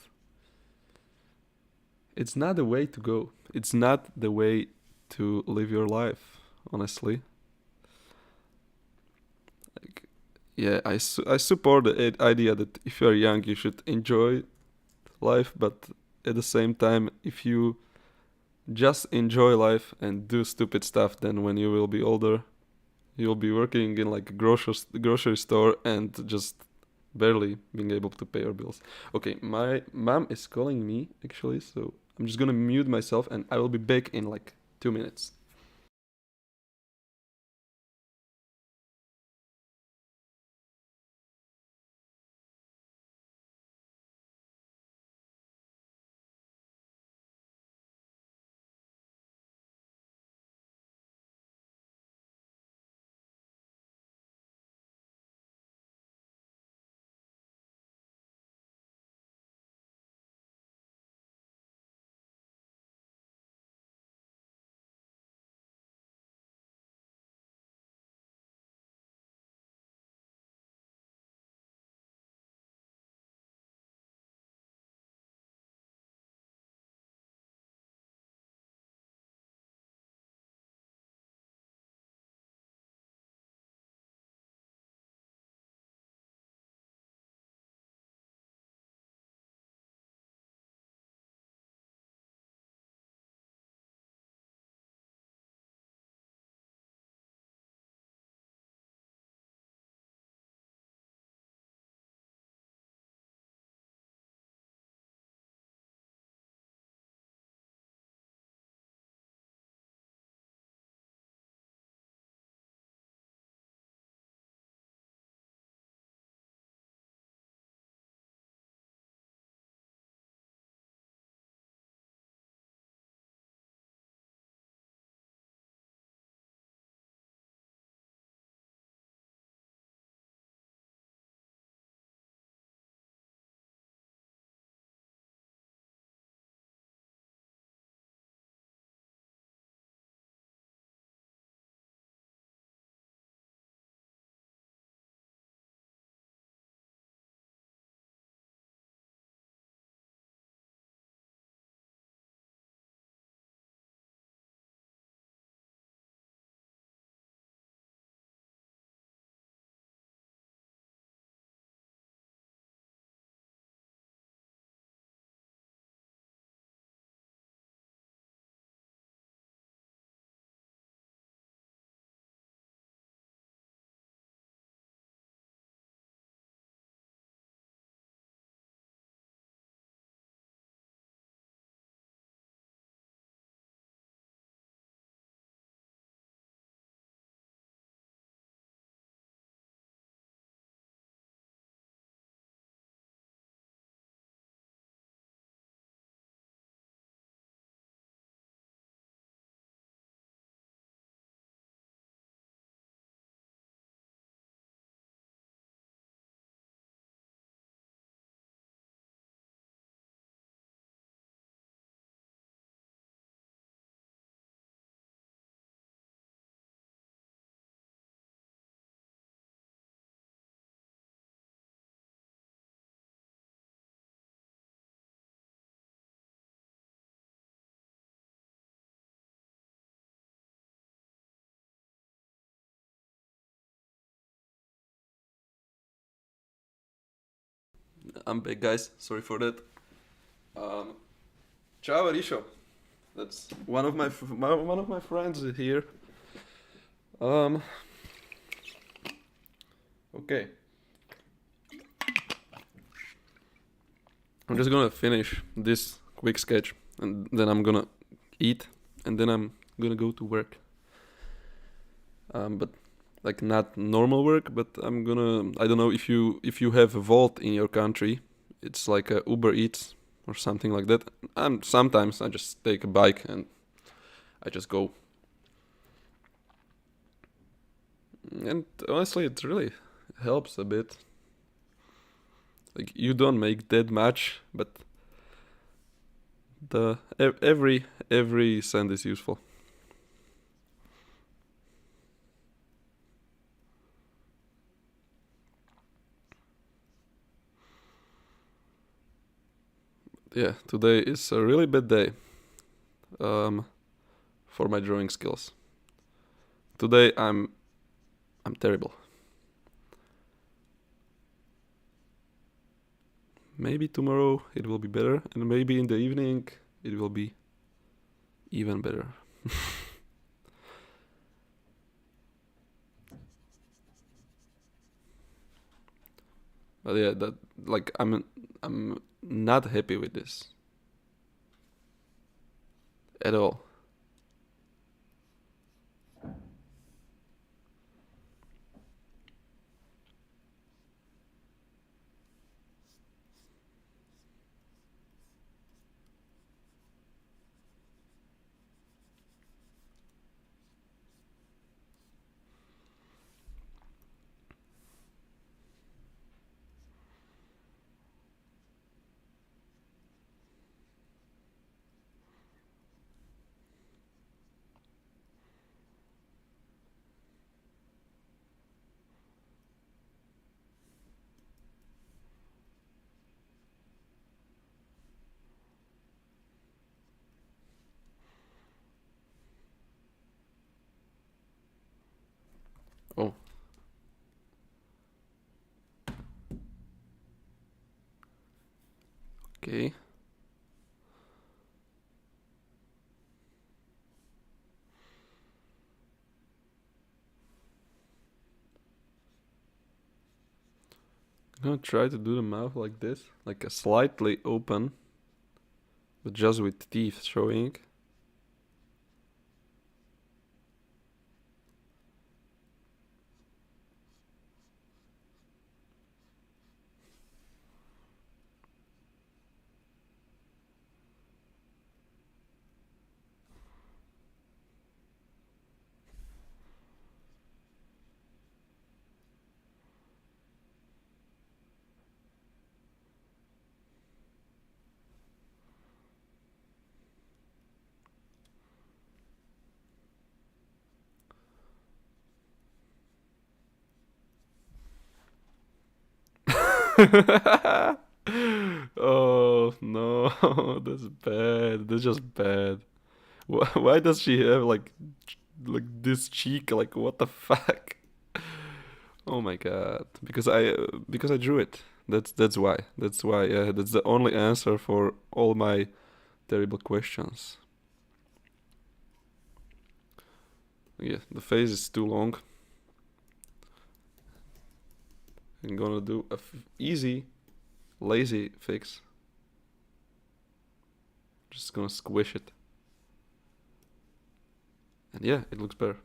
it's not the way to go. It's not the way to live your life, honestly. Like, yeah, I support the idea that if you're young, you should enjoy life, but at the same time, if you just enjoy life and do stupid stuff, then when you will be older, you'll be working in like a grocery store and just barely being able to pay your bills. Okay, my mom is calling me actually, so I'm just gonna mute myself and I will be back in like 2 minutes. I'm back, guys. Sorry for that. Um, Ciao, Risho. That's one of my friends here. Um, okay. I'm just gonna finish this quick sketch and then I'm gonna eat, and then I'm gonna go to work. But like not normal work, but I'm gonna. I don't know if you have a Volt in your country. It's like a Uber Eats or something like that. And sometimes I just take a bike and I just go. And honestly, it really helps a bit. Like you don't make that much, but the every cent is useful. Yeah, today is a really bad day for my drawing skills. Today I'm terrible. Maybe tomorrow it will be better, and maybe in the evening it will be even better. But yeah, that like I'm not happy with this at all. Oh, okay. I'm gonna try to do the mouth like this, like a slightly open, but just with teeth showing. Oh no, that's bad. That's just bad. Why does she have like this cheek? Like what the fuck? Oh my god. Because I drew it. That's why. That's why. Yeah, that's the only answer for all my terrible questions. Yeah, the face is too long. I'm gonna do a easy, lazy fix. Just gonna squish it. And yeah, it looks better.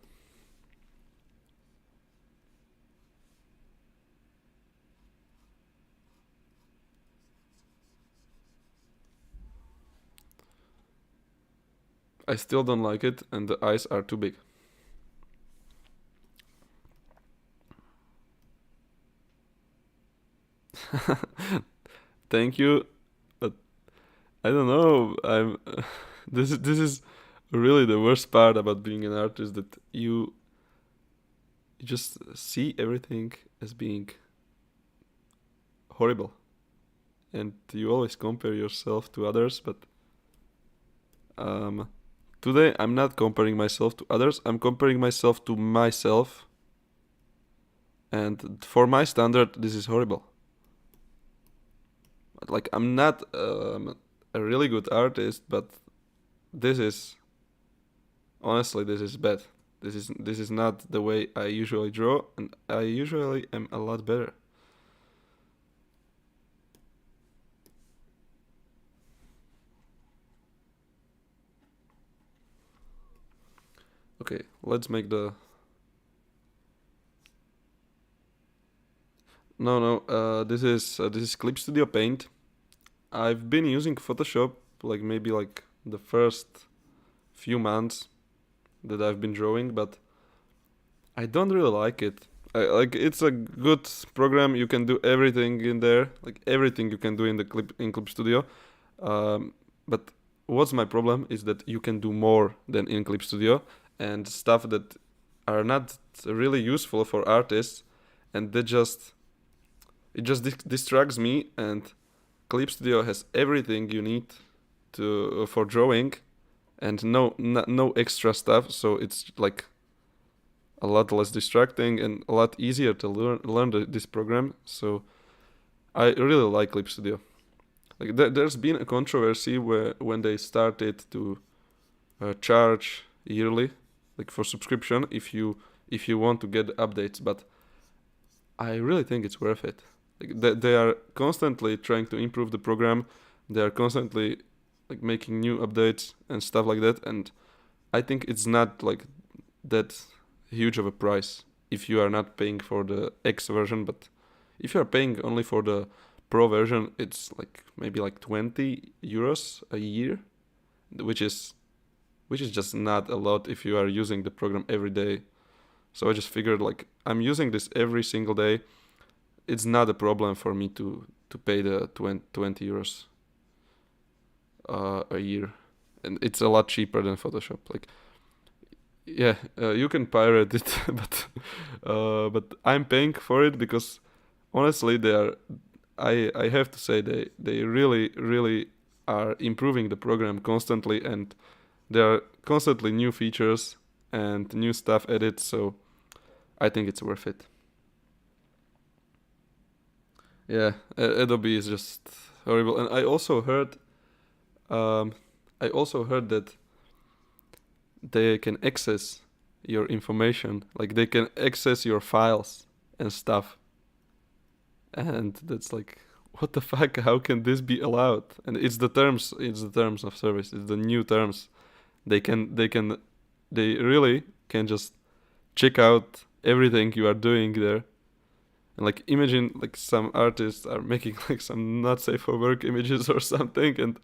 I still don't like it, and the eyes are too big. Thank you, but I don't know. I'm. This is really the worst part about being an artist, that you just see everything as being horrible, and you always compare yourself to others. But um, today I'm not comparing myself to others. I'm comparing myself to myself, and for my standard, this is horrible. Like I'm not a really good artist, but this is honestly this is bad. This is not the way I usually draw, and I usually am a lot better. Okay, let's make the... No, this is Clip Studio Paint. I've been using Photoshop like maybe like the first few months that I've been drawing, but I don't really like it. Like it's a good program. You can do everything in there, like everything you can do in the Clip Studio. But what's my problem is that you can do more than in Clip Studio, and stuff that are not really useful for artists, and it just distracts me. And Clip Studio has everything you need to for drawing, and no extra stuff. So it's like a lot less distracting and a lot easier to learn this program. So I really like Clip Studio. Like there's been a controversy when they started to charge yearly, like for subscription, if you want to get updates. But I really think it's worth it. Like they are constantly trying to improve the program. They are constantly like making new updates and stuff like that. And I think it's not like that huge of a price if you are not paying for the X version. But if you are paying only for the Pro version, it's like maybe like 20 euros a year, which is just not a lot if you are using the program every day. So I just figured, like, I'm using this every single day. It's not a problem for me to pay the 20 euros a year, and it's a lot cheaper than Photoshop. Like, yeah, you can pirate it, but I'm paying for it because honestly, I have to say they really are improving the program constantly, and there are constantly new features and new stuff added. So I think it's worth it. Yeah, Adobe is just horrible, and I also heard that they can access your information, like they can access your files and stuff, and that's like, what the fuck? How can this be allowed? And it's the terms of service. It's the new terms. They really can just check out everything you are doing there. And like, imagine like some artists are making like some not safe for work images or something, and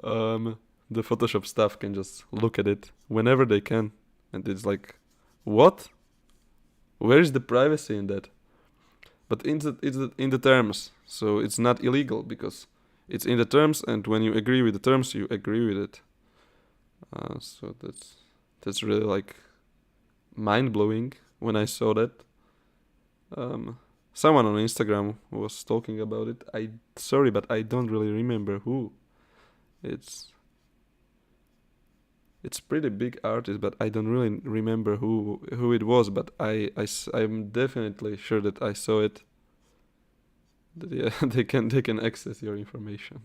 the Photoshop staff can just look at it whenever they can, and it's like, what? Where is the privacy in that? But it's in the terms, so it's not illegal because it's in the terms, and when you agree with the terms, you agree with it. So that's really like mind blowing when I saw that. Someone on Instagram was talking about it. Sorry, but I don't really remember who. It's pretty big artist, but I don't really remember who it was. But I'm definitely sure that I saw it. That, yeah, they can access your information.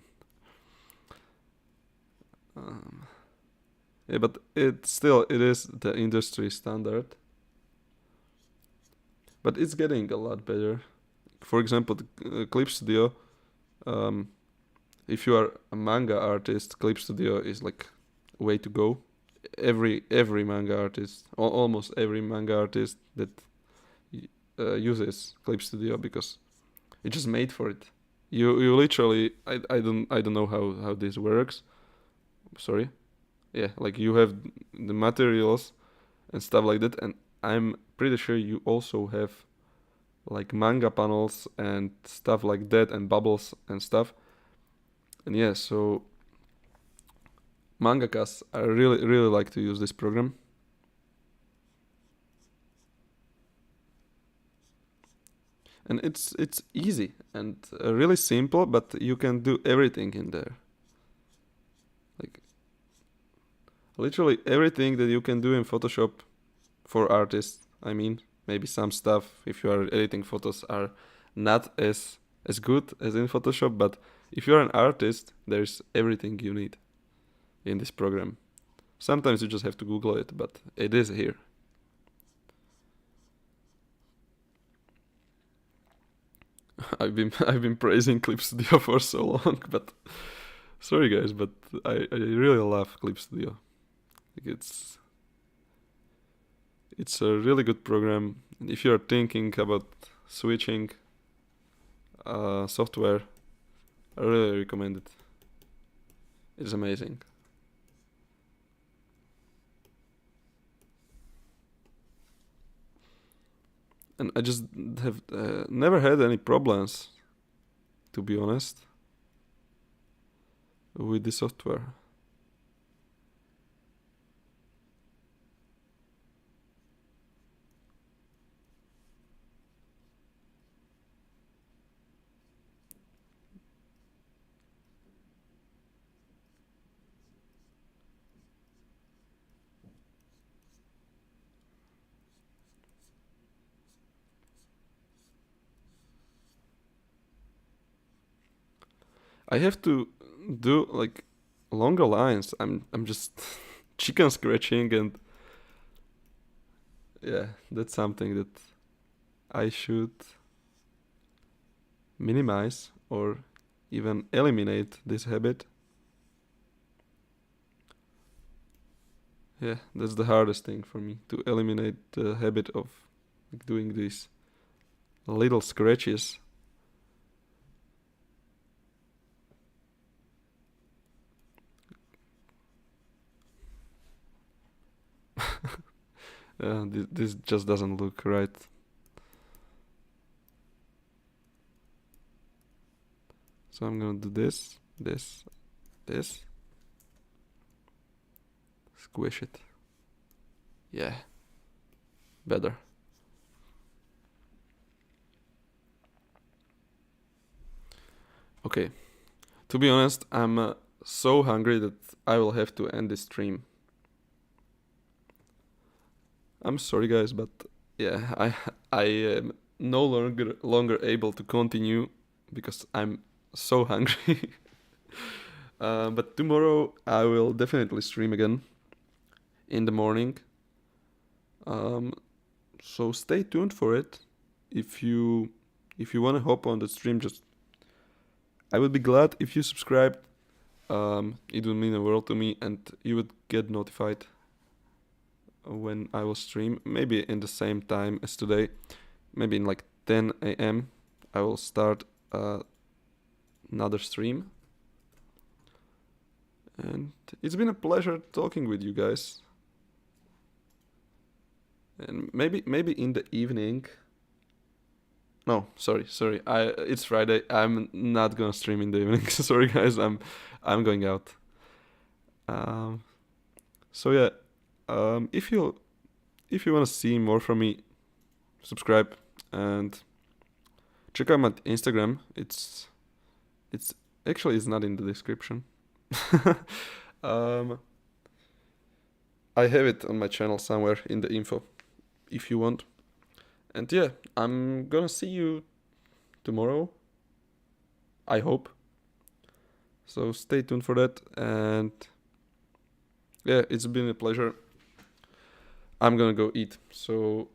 Yeah, but it is the industry standard. But it's getting a lot better. For example, the Clip Studio. If you are a manga artist, Clip Studio is like way to go. Every manga artist, almost every manga artist that uses Clip Studio, because it's just made for it. You literally, I don't know how this works. Sorry. Yeah, like you have the materials and stuff like that, and I'm pretty sure you also have like manga panels and stuff like that, and bubbles and stuff. And yeah, so mangakas I really like to use this program. And it's easy and really simple, but you can do everything in there. Like literally everything that you can do in Photoshop for artists. I mean, maybe some stuff, if you are editing photos, are not as good as in Photoshop, but if you're an artist, there's everything you need in this program. Sometimes you just have to Google it, but it is here. I've been praising Clip Studio for so long, but sorry guys, but I really love Clip Studio. Like It's a really good program. If you're thinking about switching software, I really recommend it. It's amazing. And I just have never had any problems, to be honest, with the software. I have to do like longer lines. I'm just chicken scratching, and yeah, that's something that I should minimize or even eliminate this habit. Yeah, that's the hardest thing for me, to eliminate the habit of like, doing these little scratches. This just doesn't look right. So I'm gonna do this, this, this. Squish it. Yeah. Better. Okay. To be honest, I'm so hungry that I will have to end this stream. I'm sorry, guys, but yeah, I am no longer able to continue because I'm so hungry. But tomorrow I will definitely stream again in the morning. So stay tuned for it. If you want to hop on the stream, just I would be glad if you subscribed. It would mean the world to me, and you would get notified when I will stream. Maybe in the same time as today. Maybe in like 10 a.m. I will start another stream. And it's been a pleasure talking with you guys. And maybe in the evening. No, sorry. It's Friday. I'm not gonna stream in the evening. Sorry, guys. I'm going out. So yeah. If you want to see more from me, subscribe and check out my Instagram. It's actually it's not in the description. I have it on my channel somewhere in the info, if you want. And yeah, I'm gonna see you tomorrow, I hope. So stay tuned for that, and yeah, it's been a pleasure. I'm gonna go eat, so